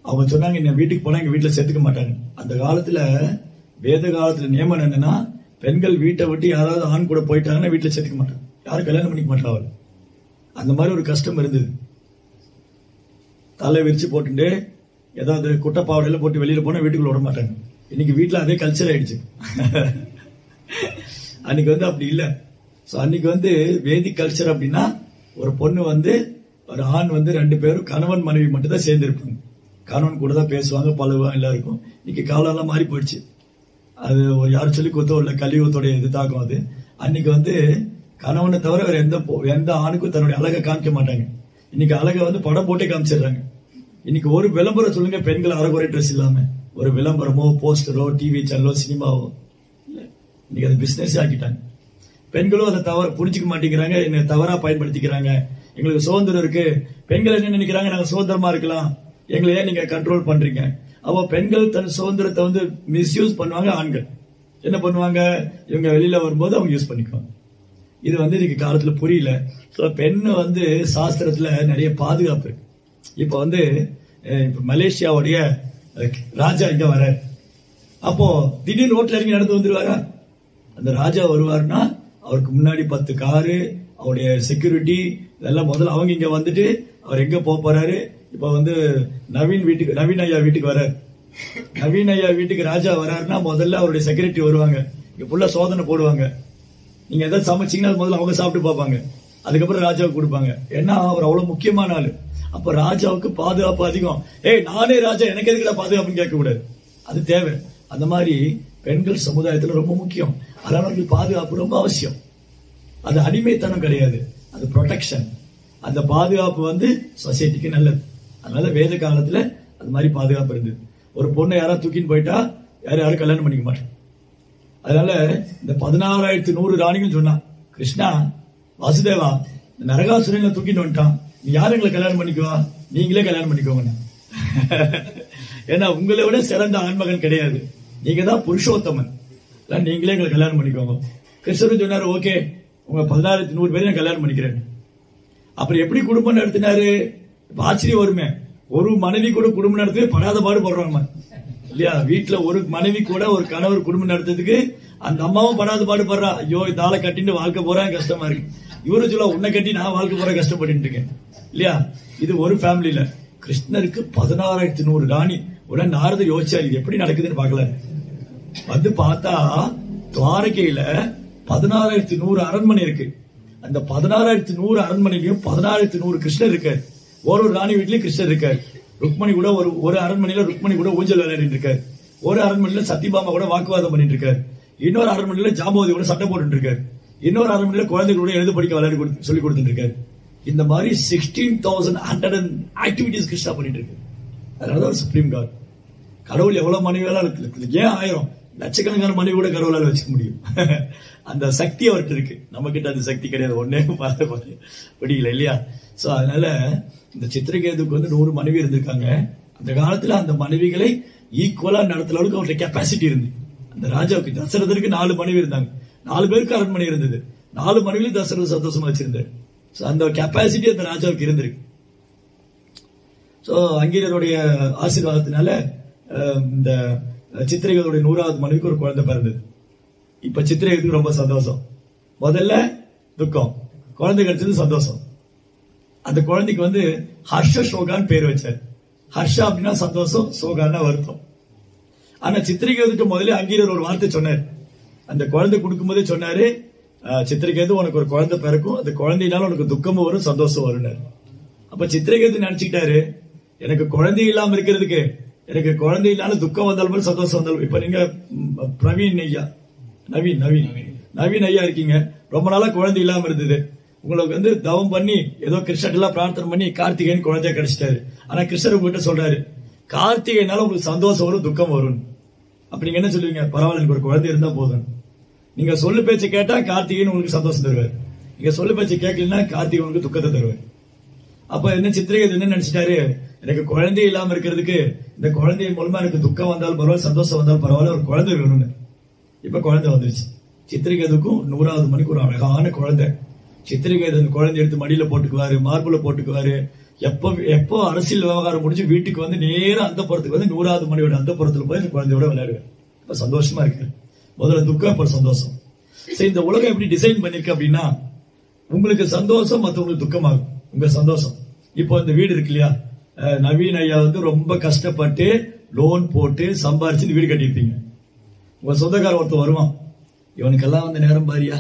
அவங்க சொன்னாங்க, இந்த வீட்டுக்கு போனா எங்க வீட்டுல சேர்த்துக்க மாட்டாங்க. அந்த காலத்துல வேத காலத்துல நியமனம் என்னன்னா, பெண்கள் வீட்டை விட்டு யாராவது ஆண் கூட போயிட்டாங்கன்னா வீட்டுல சேர்த்துக்க மாட்டாங்க, யாரும் கல்யாணம் பண்ணிக்க மாட்டாங்க. அந்த மாதிரி ஒரு கஷ்டம் இருந்தது. தலை விரிச்சு போட்டு ஏதாவது குட்டப்பாவடையில போட்டு வெளியில போனா வீட்டுக்குள்ள விட மாட்டாங்க. இன்னைக்கு வீட்டுல அதே கல்ச்சர் ஆயிடுச்சு. அன்னைக்கு வந்து அப்படி இல்ல. அன்னைக்கு வந்து வேதிக் கல்ச்சர் அப்படின்னா, ஒரு பொண்ணு வந்து ஒரு ஆண் வந்து 2 பேரும் கணவன் மனைவி மட்டும் தான் சேர்ந்து இருப்பாங்க. கணவன் கூட தான் பேசுவாங்க, பழகுவாங்க, எல்லாம் இருக்கும். இன்னைக்கு காலம் எல்லாம் மாறி போயிடுச்சு. அது யாரும் சொல்லி கொடுத்தோ இல்ல, கலியுகத்தோடைய இது தாக்கம் அது. அன்னைக்கு வந்து கணவனை தவிர வேற எந்த ஆணுக்கும் தன்னுடைய அழகை காமிக்க மாட்டாங்க. இன்னைக்கு அழகை வந்து படம் போட்டே காமிச்சிடுறாங்க. இன்னைக்கு ஒரு விளம்பரம் சொல்லுங்க, பெண்கள் அரைகுறை ட்ரெஸ் இல்லாம ஒரு விளம்பரமோ, போஸ்டரோ, டிவி சேனலோ, சினிமாவோ இல்ல. இன்னைக்கு அது பிசினஸ் ஆக்கிட்டாங்க. பெண்களும் அதை தவற புரிஞ்சுக்க மாட்டேங்கிறாங்க, என்ன தவறா பயன்படுத்திக்கிறாங்க. எங்களுக்கு சுதந்திரம் இருக்கு, பெண்கள் என்ன நினைக்கிறாங்க, நாங்க சுதந்திரமா இருக்கலாம், எங்களை ஏன் நீங்க கண்ட்ரோல் பண்றீங்க? அப்போ பெண்கள் தன் சுதந்திரத்தை வந்து மிஸ்யூஸ் பண்ணுவாங்க. ஆண்கள் என்ன பண்ணுவாங்க? இவங்க வெளியில வரும்போது அவங்க யூஸ் பண்ணிக்குவாங்க. இது வந்து இன்னைக்கு காலத்துல புரியல. பெண்ணு வந்து சாஸ்திரத்துல நிறைய பாதுகாப்பு இருக்கு. இப்ப வந்து மலேசியாவுடைய ராஜா இங்க வர, அப்போ திடீர்னு ரோட்ல இறங்கி நடந்து வந்துருவாரா? அந்த ராஜா வருவாருன்னா அவருக்கு முன்னாடி 10 காரு, அவருடைய செக்யூரிட்டி இதெல்லாம் முதல்ல அவங்க இங்க வந்துட்டு அவர் எங்க போறாரு. இப்ப வந்து நவீன் ஐயா வீட்டுக்கு வர்றாரு. நவீன் ஐயா வீட்டுக்கு ராஜா வர்றாருன்னா முதல்ல அவருடைய செக்யூரிட்டி வருவாங்க. இங்க ஃபுல்லா சோதனை போடுவாங்க. நீங்க ஏதாவது சமைச்சீங்கன்னா முதல்ல அவங்க சாப்பிட்டு பார்ப்பாங்க. அதுக்கப்புறம் ராஜாவுக்கு கொடுப்பாங்க. ஏன்னா அவர் அவ்வளவு முக்கியமான ஆளு. அப்ப ராஜாவுக்கு பாதுகாப்பு அதிகம். நானே ராஜா, எனக்கு எதுக்குடா பாதுகாப்புன்னு கேட்க கூடாது. அது தேவை. அந்த மாதிரி பெண்கள் சமுதாயத்துல ரொம்ப முக்கியம். அதனால அவங்களுக்கு பாதுகாப்பு ரொம்ப அவசியம். அது அடிமைத்தனம் கிடையாது, அது ப்ரொடெக்ஷன். அந்த பாதுகாப்பு வந்து சொசைட்டிக்கு நல்லது. அதனால வேத காலத்துல அது மாதிரி பாதுகாப்பு இருந்தது. ஒரு பொண்ணை யாராவது தூக்கின்னு போயிட்டா யாரும் கல்யாணம் பண்ணிக்க மாட்டேன். அதனால இந்த 16,100 ராணிகள் சொன்னா, கிருஷ்ணா வாசுதேவா நரகாசுரனை தூக்கிட்டு வந்துட்டான், நீ யாரு எங்களை கல்யாணம் பண்ணிக்குவா? நீங்களே கல்யாணம் பண்ணிக்கோங்க. ஏன்னா உங்களை விட சிறந்த ஆண்மகன் கிடையாது, நீங்க தான் புருஷோத்தமன், நீங்களே எங்களை கல்யாணம் பண்ணிக்கோங்க. கிருஷ்ணர் சொன்னாரு, ஓகே உங்க 16,100 பேரை நான் கல்யாணம் பண்ணிக்கிறேன். அப்புறம் எப்படி குடும்பம் நடத்தினாரு? ஆச்சரியம் வருமே, ஒரு மனைவி கூட குடும்பம் நடத்தவே படாத பாடு போடுறாங்க இல்லையா? வீட்டுல ஒரு மனைவி கூட ஒரு கணவர் குடும்பம் நடத்துறதுக்கு அந்த அம்மாவும் படாத பாடு படுறா. ஐயோ இந்த ஆளை கட்டிட்டு வாழ்க்கை போறேன் கஷ்டமா இருக்கு. இவரு சொல்ல உன்னை கட்டி நான் வாழ்க்கை போற கஷ்டப்பட்டு இருக்கேன் இல்லையா? இது ஒரு ஃபேமிலியில. கிருஷ்ணருக்கு 16,100 ராணி. உடனே நாரதர் யோசிச்சாரு, இது எப்படி நடக்குதுன்னு பாக்கல. வந்து பார்த்தா துவாரகையில 16,100 அரண்மனை இருக்கு. அந்த 16,100 அரண்மனையிலும் 16,100 கிருஷ்ணர் இருக்காரு. ஒரு ராணி வீட்லயும் கிருஷ்ணர் இருக்காரு. ருக்மணி கூட ஒரு அரண்மனையில ருக்மணி கூட ஊஞ்சல் விளையாடிட்டு இருக்காரு. ஒரு அரண்மனையில சத்யபாமா கூட வாக்குவாதம் பண்ணிட்டு இருக்காரு. இன்னொரு அரண்மனையில ஜாம்பவதி கூட சட்டை போட்டு இருக்காரு. இன்னொரு அரண்மனையில குழந்தைகளோட எழுத படிக்க விளையாடி சொல்லி கொடுத்துட்டு இருக்காரு. இந்த மாதிரி 16,100 ஆக்டிவிட்டிஸ் கிருஷ்ணா பண்ணிட்டு இருக்கு. அதனாலதான் சுப்ரீம் காட். கடவுள் எவ்வளவு மனைவியெல்லாம் இருக்கு, ஏன் 1000 லட்சக்கணக்கான மனைவி கூட கடவுளால் வச்சுக்க முடியும். அந்த சக்தி அவர்கிட்ட இருக்கு. நம்ம கிட்ட அந்த சக்தி கிடையாது. ஒன்னே படிக்கல இல்லையா? சோ அதனால இந்த சித்திரகேதுக்கு வந்து 100 மனைவி இருந்திருக்காங்க. அந்த காலத்துல அந்த மனைவிகளை ஈக்குவலா நடத்துற அளவுக்கு அவருடைய கெப்பாசிட்டி இருந்து. அந்த ராஜாவுக்கு தசரதருக்கு 4 மனைவி இருந்தாங்க. 4 பேருக்கு அரண்மனை இருந்தது. 4 மனைவிகளும் தசரத சந்தோஷமா வச்சிருந்தாரு. அந்த கெப்பாசிட்டி அந்த ராஜாவுக்கு இருந்திருக்கு. சோ அங்கீரருடைய ஆசீர்வாதத்தினால இந்த சித்திரகேதுடைய 100வது மனைவிக்கு ஒரு குழந்தை பிறந்தது. இப்ப சித்திரகேதுக்கு ரொம்ப சந்தோஷம். முதல்ல துக்கம், குழந்தை கிடைச்சது சந்தோஷம். அந்த குழந்தைக்கு வந்து ஹர்ஷ சோகான்னு பேர் வச்சார். ஹர்ஷா அப்படின்னா சந்தோஷம், சோகான்னா வருத்தம். ஆனா சித்திரகேதுக்கு முதல்ல அங்கீரர் ஒரு வார்த்தை சொன்னார். அந்த குழந்தை கொடுக்கும் போதே சொன்னாரு, சித்திரகேது உனக்கு ஒரு குழந்தை பிறக்கும், அந்த குழந்தையினால உனக்கு துக்கமும் வரும் சந்தோஷம் வரும். அப்ப சித்திரகேது நினைச்சுக்கிட்டாரு, எனக்கு குழந்தை இல்லாம இருக்கிறதுக்கு, எனக்கு குழந்தை இல்லாம துக்கம் வந்தாலும் சந்தோஷம் வந்தாலும். இப்ப நீங்க பிரவீன் ஐயா, நவீன் ஐயா இருக்கீங்க. ரொம்ப நாளா குழந்தை இல்லாம இருந்தது. உங்களுக்கு வந்து தவம் பண்ணி ஏதோ கிருஷ்ணர் பிரார்த்தனை பண்ணி கார்த்திகேயன் குழந்தைய கிடைச்சிட்டாரு. ஆனா கிருஷ்ணர் உங்ககிட்ட சொல்றாரு, கார்த்திகைனால உங்களுக்கு சந்தோஷம் வரும் துக்கம் வரும். அப்ப நீங்க என்ன சொல்லுவீங்க? பரவாயில்ல எனக்கு ஒரு குழந்தை இருந்தா போதும். நீங்க சொல்லு பேச்சு கேட்டா கார்த்திகேயன் உங்களுக்கு சந்தோஷம் தருவார். நீங்க சொல்லு பேச்சு கேட்கலன்னா கார்த்திகை உங்களுக்கு துக்கத்தை தருவார். அப்ப என்ன சித்திரகேது என்ன நினைச்சிட்டாரு, எனக்கு குழந்தை இல்லாம இருக்கிறதுக்கு இந்த குழந்தைய மூலமா எனக்கு துக்கம் வந்தாலும் பரவாயில்ல சந்தோஷம் வந்தாலும் பரவாயில்ல ஒரு குழந்தை வேணும்னு. இப்ப குழந்தை வந்துருச்சு. சித்திரகேதுக்கும் 100வது மணிக்கு ஒரு அழகான குழந்தை. சித்திரகேது அந்த குழந்தை எடுத்து மடியில போட்டுக்குவாரு, மார்புல போட்டுக்குவாரு. எப்போ அரசியல் விவகாரம் முடிஞ்சு வீட்டுக்கு வந்து நேரம் அந்த புறத்துக்கு வந்து 100வது மணியோட அந்த புறத்துல போய் அந்த குழந்தையோட விளையாடுவார். இப்ப சந்தோஷமா இருக்கு. முதல்ல துக்கம், இப்ப சந்தோஷம். சரி, இந்த உலகம் எப்படி டிசைன் பண்ணிருக்கு அப்படின்னா, உங்களுக்கு சந்தோஷம் மற்றவங்களுக்கு துக்கமாகும். உங்க சந்தோஷம். இப்போ இந்த வீடு இருக்கு இல்லையா, நவீன் ஐயா வந்து ரொம்ப கஷ்டப்பட்டு லோன் போட்டு சம்பாரிச்சு வீடு கட்டியிருப்பீங்க. உங்க சொந்தக்கார ஒருத்தர் வருவான், இவனுக்கெல்லாம் வந்து நேரம் பாரியா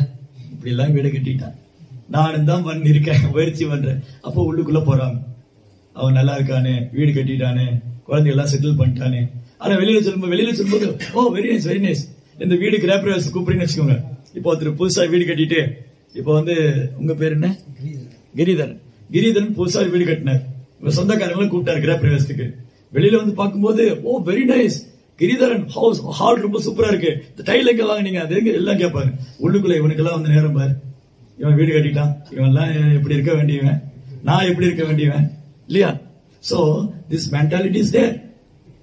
இப்படி எல்லாம் வீடு கட்டிட்டான், நானும் தான் பண்ணிருக்கேன் முயற்சி பண்றேன். அப்போ உள்ளுக்குள்ள போறாங்க, அவன் நல்லா இருக்கானே, வீடு கட்டிட்டானே, குழந்தைகள் செட்டில் பண்ணிட்டானே. ஆனா வெளியில சொல்லும்போது ஓ வெரி நைஸ் வெரி நைஸ், இந்த வீடு கிராப்ரேஸ் கூப்பிடுன்னு வச்சுக்கோங்க. இப்போ ஒருத்தர் புதுசா வீடு கட்டிட்டு, இப்போ வந்து உங்க பேர் என்ன? கிரிதரன் புதுசா வீடு கட்டினார். உங்க சொந்தக்காரங்களும் கூப்பிட்டாரு கிராப்ரேஸ்க்கு. வெளியில வந்து பார்க்கும்போது oh very nice Giridharan house, hall ரொம்ப சூப்பரா இருக்கு, இந்த டைல் எங்க வாங்கினீங்க, அது எங்க எல்லாம் கேட்பாரு. உள்ளுக்குள்ள இவனுக்கெல்லாம் வந்து நேரம் பாரு, இவன் வீடு கட்டிட்டான், இவன் எல்லாம் எப்படி இருக்க வேண்டியவன், நான் எப்படி இருக்க வேண்டியவன் இல்லையா? So this mentality is there.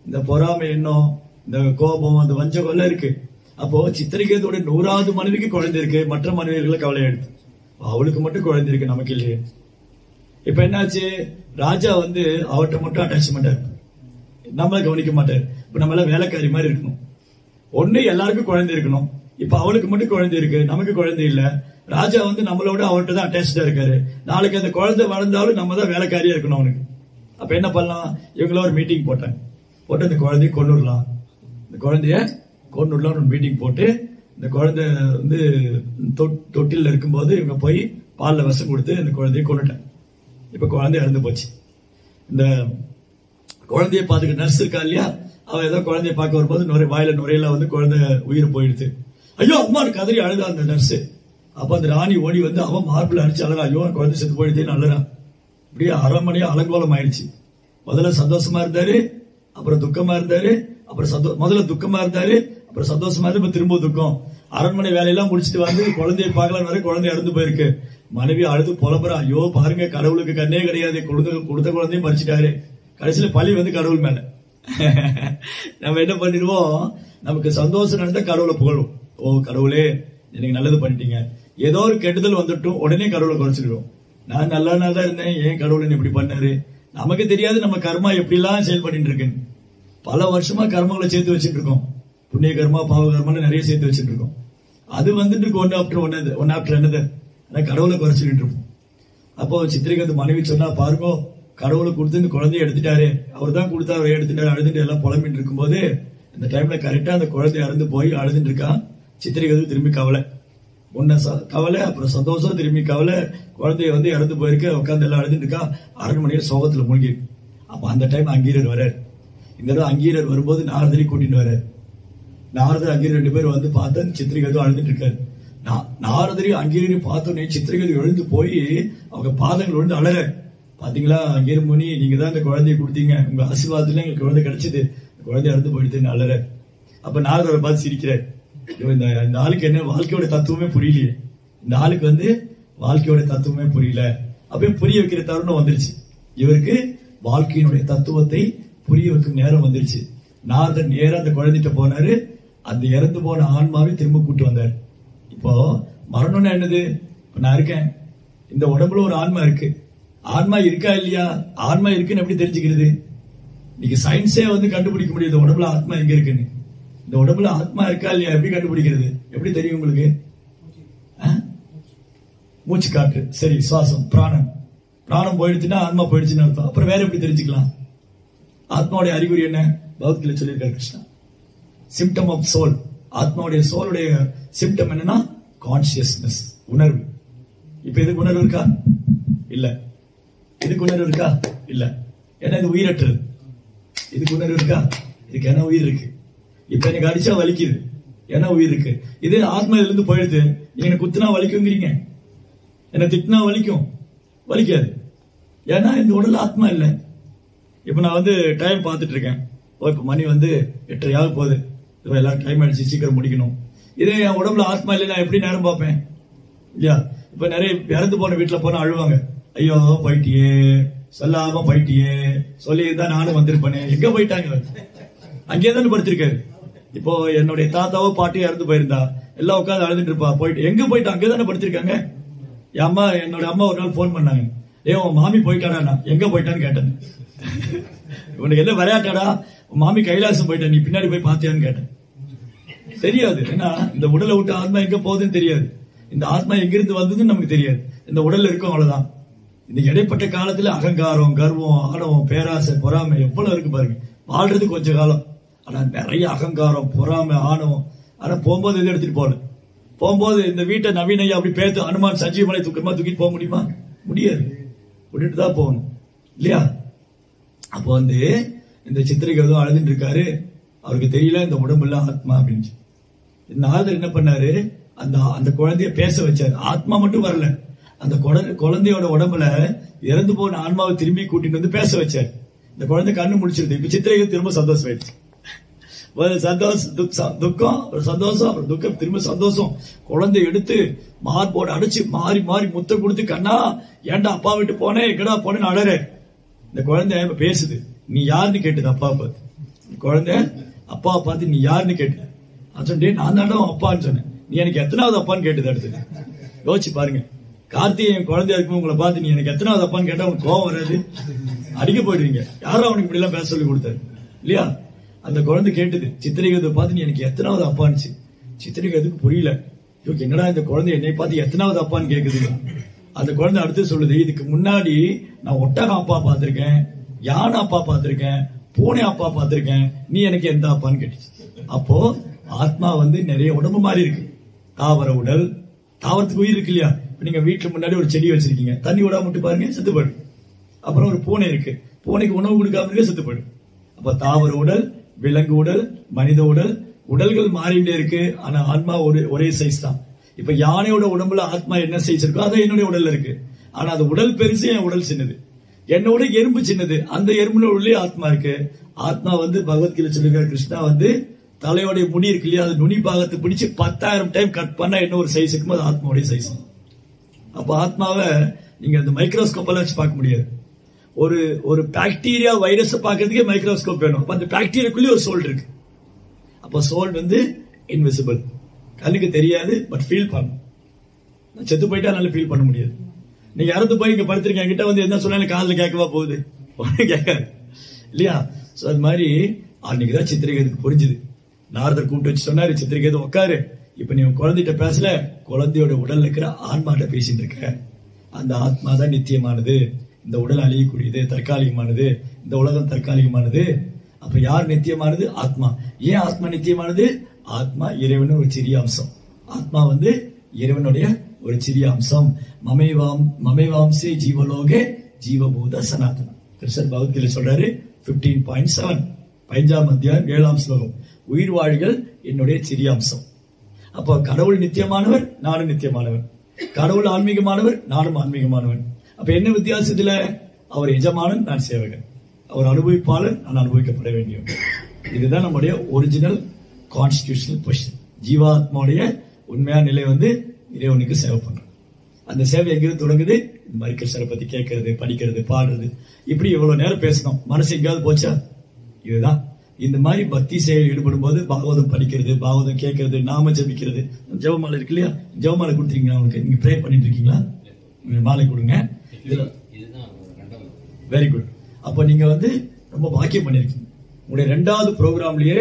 இந்த பொறாமை எண்ணம், இந்த கோபம், அந்த வஞ்சகம் எல்லாம் இருக்கு. அப்போ சித்திரகேதுடைய 100வது மனைவிக்கு குழந்தை இருக்கு, மற்ற மனைவிகளை கவலை எடுத்து அவளுக்கு மட்டும் குழந்தை இருக்கு, நமக்கு இல்லையே. இப்ப என்னாச்சு, ராஜா வந்து அவர்கிட்ட மட்டும் அட்டாச்மெண்டா இருக்கு, நம்மள கவனிக்க மாட்டாரு. இப்ப நம்ம எல்லாம் வேலைக்காரி மாதிரி இருக்கணும். ஒண்ணு எல்லாருக்கும் குழந்தை இருக்கணும். இப்ப அவளுக்கு மட்டும் குழந்தை இருக்கு, நமக்கு குழந்தை இல்ல. ராஜா வந்து நம்மளோட அவர்கிட்ட தான் அட்டாச்சா இருக்காரு. நாளைக்கு அந்த குழந்தை வளர்ந்தாலும் நம்ம தான் வேலைக்காரியா இருக்கணும் அவனுக்கு. அப்ப என்ன பண்ணலாம், இவங்கள ஒரு மீட்டிங் போட்டாங்க. போட்டு இந்த குழந்தைய கொண்டுடலாம், இந்த குழந்தைய கொண்டுடலாம் ஒரு மீட்டிங் போட்டு, இந்த குழந்தை வந்து தொட்டில இருக்கும்போது இவங்க போய் பால்ல விஷம் கொடுத்து இந்த குழந்தைய கொண்டுட்டாங்க. இப்ப குழந்தை இறந்து போச்சு. இந்த குழந்தைய பாத்துக்க நர்ஸ் இருக்கா இல்லையா, அவ ஏதோ குழந்தைய பார்க்க வரும்போது வாயில நுரையில வந்து குழந்தை உயிர் போயிடுது. ஐயோ அம்மா கதறி அழுதா அந்த நர்ஸ். அப்ப அந்த ராணி ஓடி வந்து அவன் மார்பிள் அடிச்சு அழகா, ஐயோ குழந்தை செத்து போயிடுதேன்னு அழுறான். அப்படியே அரண்மனையா அலங்கோலம் ஆயிடுச்சு. முதல்ல சந்தோஷமா இருந்தாரு, அப்புறம் துக்கமா இருந்தாரு, அப்புறம் முதல்ல துக்கமா இருந்தாரு, அப்புறம் சந்தோஷமா இருந்து திரும்ப துக்கம். அரண்மனை வேலையெல்லாம் முடிச்சுட்டு வந்து குழந்தைய பார்க்கலாம், குழந்தை இறந்து போயிருக்கு. மனைவி அழுது புலம்புறா, ஐயோ பாருங்க கடவுளுக்கு கண்ணே கிடையாது, கொடுத்த குழந்தையும் மறிச்சிட்டாரு. கடைசியில பழி வந்து கடவுள் மேல. நம்ம என்ன பண்ணிடுவோம், நமக்கு சந்தோஷம் நடந்தா கடவுளை புகழும். ஓ கடவுளே எனக்கு நல்லது பண்ணிட்டீங்க. ஏதோ ஒரு கெடுதல் வந்துட்டும் உடனே கடவுளை குறைச்சிடுவோம். நான் நல்லா தான் இருந்தேன், ஏன் கடவுள் இப்படி பண்ணாரு. நமக்கு தெரியாது நம்ம கர்மா எப்படி எல்லாம் செயல்பட்டு இருக்குன்னு. பல வருஷமா கர்மங்களை சேர்த்து வச்சுட்டு இருக்கோம். புண்ணிய கர்மா பாவ கர்மான்னு நிறைய சேர்த்து வச்சுட்டு இருக்கோம். அது வந்துட்டு ஒன் ஆஃப்டர் என்னது கடவுளை குறைச்சிட்டு இருப்போம். அப்போ சித்திரைக்கு மனைவி சொன்னா, பாருங்க கடவுளை கொடுத்து இந்த குழந்தைய எடுத்துட்டாரு, அவர் தான் கொடுத்தா அவரை எடுத்துட்டாரு, அழுதுட்டு எல்லாம் புலம்பிட்டு இருக்கும்போது இந்த டைம்ல கரெக்டா அந்த குழந்தை இறந்து போய் அழுதுட்டு இருக்கான். சித்திரைக்கு திரும்பி கவலை, கவலை அப்புறம் சந்தோஷம், திரும்பி கவலை. குழந்தைய வந்து இறந்து போயிருக்கு, உட்காந்து எல்லாம் அழுதுட்டு இருக்கா. அரண்மனையில சோகத்துல மூழ்கி. அப்ப அந்த டைம் அங்கீரர் வர்றாரு. இந்த தடவை அங்கீரர் வரும்போது நாரதரை கூட்டிட்டு வர்றாரு. நாரதர் அங்கீரர் 2 பேர் வந்து பார்த்தா சித்திரைக்கு அழுதுட்டு இருக்காரு. நாரதரி அங்கீரரை பார்த்தோன்னே சித்திரைக்கு எழுந்து போய் அவங்க பாதங்கள் விழுந்து அழற. பாத்தீங்களா அங்கீரர் முனி, நீங்க தான் இந்த குழந்தைய கொடுத்தீங்க, உங்க ஆசீர்வாதத்துல எங்களுக்கு குழந்தை கிடைச்சது, குழந்தை இறந்து போயிடுதுன்னு அழற. அப்ப நாரதரை பார்த்து சிரிக்கிறார். இந்த ஆளுக்கு என்ன வாழ்க்கையோட தத்துவமே புரியலையே, இந்த ஆளுக்கு வந்து வாழ்க்கையோட தத்துவமே புரியல. அப்பயே புரிய வைக்கிற தருணம் வந்துருச்சு. இவருக்கு வாழ்க்கையினுடைய தத்துவத்தை புரிய வைக்கும் நேரம் வந்துருச்சு. நாரதர் நேரம் அந்த குழந்தைகிட்ட போனாரு. அந்த இறந்து போன ஆன்மாவை திரும்ப கூட்டு வந்தாரு. இப்போ மரணம்னா என்னது, நான் இருக்கேன், இந்த உடம்புல ஒரு ஆன்மா இருக்கு. ஆன்மா இருக்கா இல்லையா, ஆன்மா இருக்குன்னு எப்படி தெரிஞ்சுக்கிறது? இன்னைக்கு சயின்ஸே வந்து கண்டுபிடிக்க முடியாது உடம்புல ஆத்மா எங்க இருக்குன்னு. இந்த உடம்புல ஆத்மா இருக்கா இல்லையா எப்படி கண்டுபிடிக்கிறது? எப்படி தெரியும் உங்களுக்கு? மூச்சு காற்று, சரி, சுவாசம், பிராணம். பிராணம் போயிடுச்சுன்னா ஆத்மா போயிடுச்சுன்னு அர்த்தம். அப்புறம் வேற எப்படி தெரிஞ்சுக்கலாம்? ஆத்மாவுடைய அறிகுறி என்ன? பகவத்கீதையில சொல்லியிருக்காரு கிருஷ்ணா. Symptom of soul. ஆத்மாவுடைய சோலுடைய சிம்டம் என்னன்னா கான்சியஸ்னஸ், உணர்வு. இப்ப இதுக்கு உணர்வு இருக்கா? இல்ல. இதுக்கு உணர்வு இருக்கா? இல்ல. ஏன்னா இது உயிரற்றது. இதுக்கு உணர்வு இருக்கா? இதுக்கு என்ன உயிர் இருக்கு. இப்ப எனக்கு அடிச்சா வலிக்குது, ஏன்னா உயிர் இருக்கு. இது ஆத்மா இதுல இருந்து போயிடுது. நீங்க என்ன குத்துனா வலிக்குங்கிறீங்க, என்ன திட்டினா வலிக்கும், வலிக்காது. ஏன்னா இந்த உடல் ஆத்மா இல்ல. இப்ப நான் வந்து டைம் பார்த்துட்டு இருக்கேன். இப்ப மணி வந்து 8:30 போகுது. இப்ப எல்லாரும் டைம் ஆயிடுச்சு, சீக்கிரம் முடிக்கணும். இதே என் உடம்புல ஆத்மா இல்லை, நான் எப்படி நேரம் பார்ப்பேன் இல்லையா? இப்ப நிறைய இறந்து போன வீட்டுல போனா அழுவாங்க, ஐயோ போயிட்டியே, சொல்லாம போயிட்டியே, சொல்லியிருந்தா நானும் வந்திருப்பேனே. எங்க போயிட்டாங்க? அங்கே தானே படுத்திருக்காரு. இப்போ என்னுடைய தாத்தாவோ பாட்டியோ இறந்து போயிருந்தா எல்லாம் உட்காந்து அழுதுட்டு இருப்பா. போயிட்டு எங்க போயிட்டு அங்கே தானே படுத்திருக்காங்க. என் அம்மா, என்னோட அம்மா ஒரு நாள் போன் பண்ணாங்க, உன் மாமி போயிட்டாடா, எங்க போயிட்டான்னு கேட்டேன். உனக்கு என்ன விளையாட்டாடா, உன் மாமி கைலாசம் போயிட்டா, நீ பின்னாடி போய் பாத்தியான்னு கேட்டேன். தெரியாது. ஏன்னா இந்த உடலை விட்டு ஆத்மா எங்க போகுதுன்னு தெரியாது. இந்த ஆத்மா எங்கிருந்து வந்ததுன்னு நமக்கு தெரியாது. இந்த உடல்ல இருக்கும், அவ்வளவுதான். இந்த இடைப்பட்ட காலத்துல அகங்காரம், கர்வம், ஆணவம், பேராசை, பொறாமை எவ்வளவு இருக்கு பாருங்க. வாழ்றது கொஞ்சம் காலம், ஆனா நிறைய அகங்காரம், பொறாமை, ஆணவம். ஆனா போகும்போது எது எடுத்துட்டு போகல. போகும்போது இந்த வீட்டை நவீனையா அப்படி பேத்து அனுமான் சஞ்சீவனை தூக்கிட்டு போக முடியுமா? முடியாது. விட்டுட்டு தான் போகணும் இல்லையா? அப்போ வந்து இந்த சித்திரைக்கு எதுவும் அழுதுட்டு இருக்காரு. அவருக்கு தெரியல இந்த உடம்புல ஆத்மா அப்படின்னு. நாரதர் என்ன பண்ணாரு, அந்த குழந்தைய பேச வச்சாரு. ஆத்மா மட்டும் வரல, அந்த குழந்தையோட உடம்புல இறந்து போன ஆன்மாவை திரும்பி கூட்டிட்டு வந்து பேச வச்சாரு. இந்த குழந்தை கண்ணு முடிச்சிருது. இப்ப சித்திரைக்கு திரும்ப சந்தோஷம் ஆயிடுச்சு. துக்கம், சந்தோஷம், துக்கம், திரும்ப சந்தோஷம். குழந்தை எடுத்து மார்போட அடிச்சு மாறி மாறி முத்தம் கொடுத்து, கண்ணா ஏன்டா அப்பா விட்டு போனேன், எங்கடா போனேன்னு அழற. இந்த குழந்தை பேசுது. நீ யாருன்னு கேட்டுது அப்பா பார்த்து. குழந்தை அப்பாவை பார்த்து நீ யாருன்னு கேட்டு. சொன்னேன், நான் தாண்டா அப்பான்னு சொன்னேன். நீ எனக்கு எத்தனாவது அப்பான்னு கேட்டது. அடுத்து யோசிச்சு பாருங்க. கார்த்திகேயன் குழந்தையா இருக்கும் உங்களை பார்த்து நீ எனக்கு எத்தனாவது அப்பான்னு கேட்டா உனக்கு கோவம் வராது? அடிக்க போயிடுவீங்க. யாரும் அவனுக்கு இப்படி எல்லாம் பேச சொல்லி கொடுத்தாரு இல்லையா? அந்த குழந்தை கேட்டது சித்திரைகதை பார்த்து, நீ எனக்கு எத்தனாவது அப்பான்னுச்சு. சித்திரைகதுக்கு புரியல, என்னடா இந்த குழந்தை என்னை பார்த்து எத்தனாவது அப்பான்னு கேக்குது. அந்த குழந்தை அடுத்து சொல்லுது, இதுக்கு முன்னாடி நான் ஒட்டகம் அப்பா பார்த்திருக்கேன், யானை அப்பா பார்த்திருக்கேன், பூனை அப்பா பார்த்திருக்கேன், நீ எனக்கு எந்த அப்பான்னு கேட்டுச்சு. அப்போ ஆத்மா வந்து நிறைய உடம்பு மாதிரி இருக்கு. தாவர உடல், தாவரத்துக்கு உயிர் இருக்கு இல்லையா. நீங்க வீட்டுல முன்னாடி ஒரு செடி வச்சிருக்கீங்க, தண்ணி விடாம விட்டு பாருங்க, செத்து போயிடும். அப்புறம் ஒரு பூனை இருக்கு, பூனைக்கு உணவு கொடுக்காம இருக்க செத்து போயிடும். அப்ப தாவர உடல், விலங்கு உடல், மனித உடல், உடல்கள் மாறிட்டே இருக்கு. ஆனா ஆத்மா ஒரே சைஸ் தான். இப்ப யானையோட உடம்புல ஆத்மா என்ன சைஸ் இருக்கோ அது என்னுடைய உடல்ல இருக்கு. ஆனா அது உடல் பெருசு, என் உடல் சின்னது. என்னோட எறும்பு சின்னது, அந்த எறும்புல உள்ளே ஆத்மா இருக்கு. ஆத்மா வந்து பகவத்கீதை சொல்லிருக்காரு, கிருஷ்ணா வந்து தலையோடைய முடி இருக்கு இல்லையா, அது நுனி பாகத்தை பிடிச்சு 10,000 டைம் கட் பண்ணா என்ன ஒரு சைஸ் இருக்குமோ அது ஆத்மாவுடைய சைஸ். அப்ப ஆத்மாவை நீங்க அந்த மைக்ரோஸ்கோப்பால வச்சு பார்க்க முடியாது. ஒரு பாக்டீரியா வைரஸ் பார்க்கறதுக்கே மைக்ரோஸ்கோப் வேணும். அப்ப அந்த பாக்டீரியாக்குள்ளே ஒரு சோல் இருக்கு. அப்ப சோல் வந்து இன்விசிபிள், கண்ணுக்கு தெரியாது, பட் ஃபீல் பண்ணும். செத்து போயிட்டா நல்லா ஃபீல் பண்ண முடியாது. நீங்க இறந்து போய் இங்க படுத்திருக்கேன், என்கிட்ட வந்து என்ன சொன்னாலும் காதுல கேட்கவா போகுது, கேட்காது இல்லையா. சோ அது மாதிரி அன்னைக்குதான் சித்திரைகேதுக்கு புரிஞ்சுது. நாரதர் கூப்பிட்டு வச்சு சொன்னாரு, சித்திரைகேது உட்காரு, இப்ப நீ குழந்தைகிட்ட பேசல, குழந்தையோட உடல்ல இருக்கிற ஆன்மாட்ட பேசிட்டு இருக்க. அந்த ஆத்மா தான் நித்தியமானது, இந்த உடல் அழியக்கூடியது, தற்காலிகமானது, இந்த உலகம் தற்காலிகமானது. அப்ப யார் நித்தியமானது? ஆத்மா. ஏன் ஆத்மா நித்தியமானது? ஆத்மா இறைவன் ஒரு சிறிய அம்சம். ஆத்மா வந்து இறைவனுடைய ஒரு சிறிய அம்சம். மமைவாம்சே ஜீவலோகே ஜீவபூத சனாதன. கிருஷ்ணர் பகவத்கீதை சொல்றாரு 15.7 5ஆம் அத்தியாயம் 7ஆம் ஸ்லோகம், உயிர் வாழ்கள் என்னுடைய சிறிய அம்சம். அப்ப கடவுள் நித்தியமானவர், நானும் நித்தியமானவன். கடவுள் ஆன்மீகமானவர், நானும் ஆன்மீகமானவன். அப்ப என்ன வித்தியாசத்துல? அவர் எஜமானன், நான் சேவகன். அவர் அனுபவிப்பாளர், நான் அனுபவிக்கப்பட வேண்டியவன். இதுதான் நம்முடைய ஒரிஜினல் கான்ஸ்டிடியூஷனல் பொசிஷன். ஜீவாத்மாவுடைய உண்மையான நிலை வந்து இறைவனுக்கு சேவை பண்றது. அந்த சேவை எங்கிருந்து தொடங்குது? இந்த மாதிரி கிருஷ்ணரை பத்தி கேட்கறது, படிக்கிறது, பாடுறது. இப்படி இவ்வளவு நேரம் பேசணும், மனசு எங்கேயாவது போச்சா? இதுதான் இந்த மாதிரி பக்தி சேவையில் ஈடுபடும் போது பாகவதம் படிக்கிறது, பாகவதம் கேட்கறது, நாம ஜபிக்கிறது. ஜெபமாலை இருக்கு இல்லையா, ஜெபமாலை கொடுத்துருக்கீங்களா? உங்களுக்கு நீங்க ப்ரே பண்ணிட்டு இருக்கீங்களா? மாலை கொடுங்க. Very good. அப்ப நீங்க வந்து ரொம்ப பாக்கியம் பண்ணிருக்கீங்க. உங்களுடைய 2வது ப்ரோக்ராம்லயே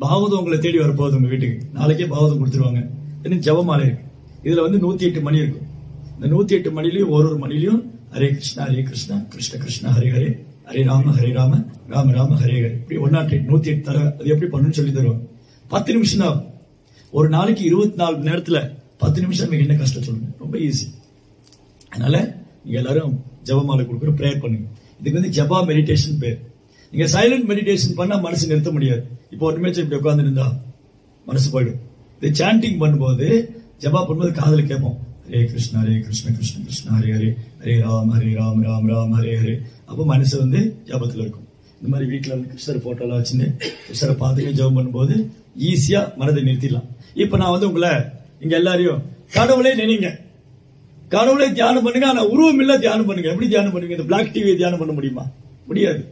பாகவதம் உங்களை தேடி வரப்போகுது உங்க வீட்டுக்கு. நாளைக்கே பாகவதம் கொடுத்துருவாங்க. இன்னும் ஜெபமாலை இருக்கு. இதுல வந்து 108 மணி இருக்கும். இந்த 108 மணிலையும் ஒரு மணிலையும் ஹரே கிருஷ்ணா கிருஷ்ண கிருஷ்ணா ஹரே ஹரே, ஹரே ராம ராம ராம ஹரே ஹரே, இப்படி 108 தர. அது எப்படி பண்ணணும்னு சொல்லி தருவாங்க. 10 நிமிஷம் தான். ஒரு நாளைக்கு 24 மணி நேரத்துல 10 நிமிஷம் நமக்கு என்ன கஷ்டம் சொல்லுங்க, ரொம்ப ஈஸி. அதனால நீங்க எல்லாரும் ஜெபமாலை கொடுக்குற பிரேயர் பண்ணுங்க. இதுக்கு வந்து ஜபா மெடிடேஷன் பேர். நீங்க சைலண்ட் மெடிடேஷன் பண்ணா மனசு நிறுத்த முடியாது. இப்போ ஒரு நிமிஷம் இப்படி உட்கார்ந்து இருந்தா மனசு போயிடும். இது சாண்டிங் பண்ணும்போது, ஜபா பண்ணும்போது காதல கேட்போம், ஹரே கிருஷ்ணா கிருஷ்ண கிருஷ்ணா ஹரே ஹரே, ஹரே ராம ராம ஹரே ஹரே. அப்போ மனசு வந்து ஜபத்துல இருக்கும். இந்த மாதிரி வீட்டுல வந்து கிருஷ்ணர் போட்டோலாம் வச்சுன்னு கிருஷ்ணரை பார்த்துட்டு ஜபம் பண்ணும்போது ஈஸியா மனதை நிறுத்திடலாம். இப்ப நான் வந்து உங்களை இங்க எல்லாரையும் கடவுளே நினைங்க, கடவுளை தியானம் பண்ணுங்க, ஆனா உருவம் இல்ல தியானம் பண்ணுங்க. எப்படி தியானம் பண்ணுவீங்க? இந்த பிளாக் டிவியை தியானம் பண்ண முடியுமா? முடியாது.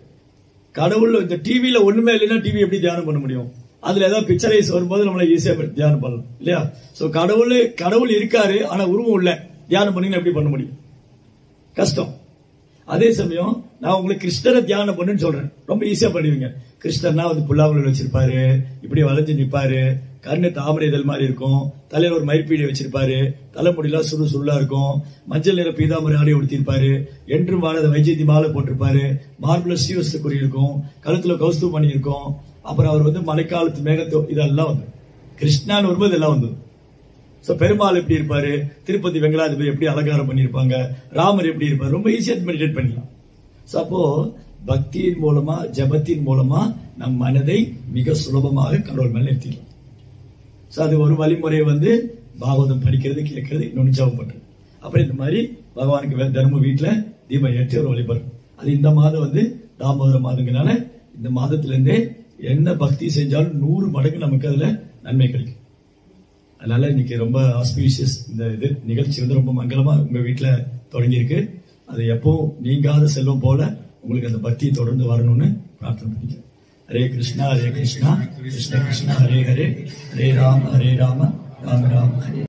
கடவுள் இந்த டிவியில ஒண்ணுமே இல்லைன்னா டிவி எப்படி தியானம் பண்ண முடியும்? அதுல ஏதாவது பிக்சரைஸ் வரும்போது நம்மள ஈஸியா தியானம் பண்ணலாம் இல்லையா? சோ கடவுள் இருக்காரு, ஆனா உருவம் இல்ல, தியானம் பண்ணீங்கன்னா எப்படி பண்ண முடியும்? கஷ்டம். அதே சமயம் நான் உங்களுக்கு கிருஷ்ணரை தியானம் பண்ணுன்னு சொல்றேன், ரொம்ப ஈஸியா பண்ணுவீங்க. கிருஷ்ணர்னா வந்து புல்லாங்குழல் வச்சிருப்பாரு, இப்படி வளைஞ்சு நிப்பாரு, கண்ணு தாமரை இதழ் மாதிரி இருக்கும், தலையில ஒரு மயிர்பீடி வச்சிருப்பாரு, தலைமுடியெல்லாம் சுருளா இருக்கும், மஞ்சள் நிற பீதாமரை ஆடை உடுத்திருப்பாரு, என்றும் வாழாத வைஜெயந்தி மாலை போட்டிருப்பாரு, மார்பிள ஸ்ரீவஸ்து குறி இருக்கும், கழுத்துல கௌஸ்து மணி இருக்கும். அப்புறம் அவர் வந்து மழைக்காலத்து மேகத்தோ, இதெல்லாம் வந்து கிருஷ்ணான்னு வரும்போது இதெல்லாம் வந்து. பெருமாள் எப்படி இருப்பாரு, திருப்பதி வெங்கடாதிபதி எப்படி அலங்காரம் பண்ணிருப்பாங்க, ராமர் எப்படி இருப்பாரு, ரொம்ப ஈஸியா மெடிடேட் பண்ணிக்கலாம். அப்போ பக்தியின் மூலமா, ஜபத்தின் மூலமா நம் மனதை மிக சுலபமாக கடவுள் மேல நிறுத்திக்கலாம். அது ஒரு வழிமுறை வந்து பாகவதம் படிக்கிறது, கேட்கறது, இன்னொன்னு ஜபம் பண்றது. அப்புறம் இந்த மாதிரி பகவானுக்கு தினமும் வீட்டுல தீபம் ஏற்றி ஒரு வழிபடுறது. அது இந்த மாதம் வந்து தாமோதர மாதங்கனால இந்த மாதத்துல இருந்தே என்ன பக்தி செஞ்சாலும் 100 மடங்கு நமக்கு அதுல நன்மை கிடைக்கும். அதனால இன்னைக்கு ரொம்ப ஆஸ்பீஷியஸ் இந்த நிகழ்ச்சி வந்து ரொம்ப மங்களமா உங்க வீட்டுல தொடங்கி இருக்கு. அது எப்போ நீங்காத செல்வம் போல உங்களுக்கு அந்த பக்தியை தொடர்ந்து வரணும்னு பிரார்த்தனை பண்ணிக்கிறேன். ஹரே கிருஷ்ணா கிருஷ்ண கிருஷ்ணா ஹரே ஹரே, ஹரே ராம ராம ராம ஹரே.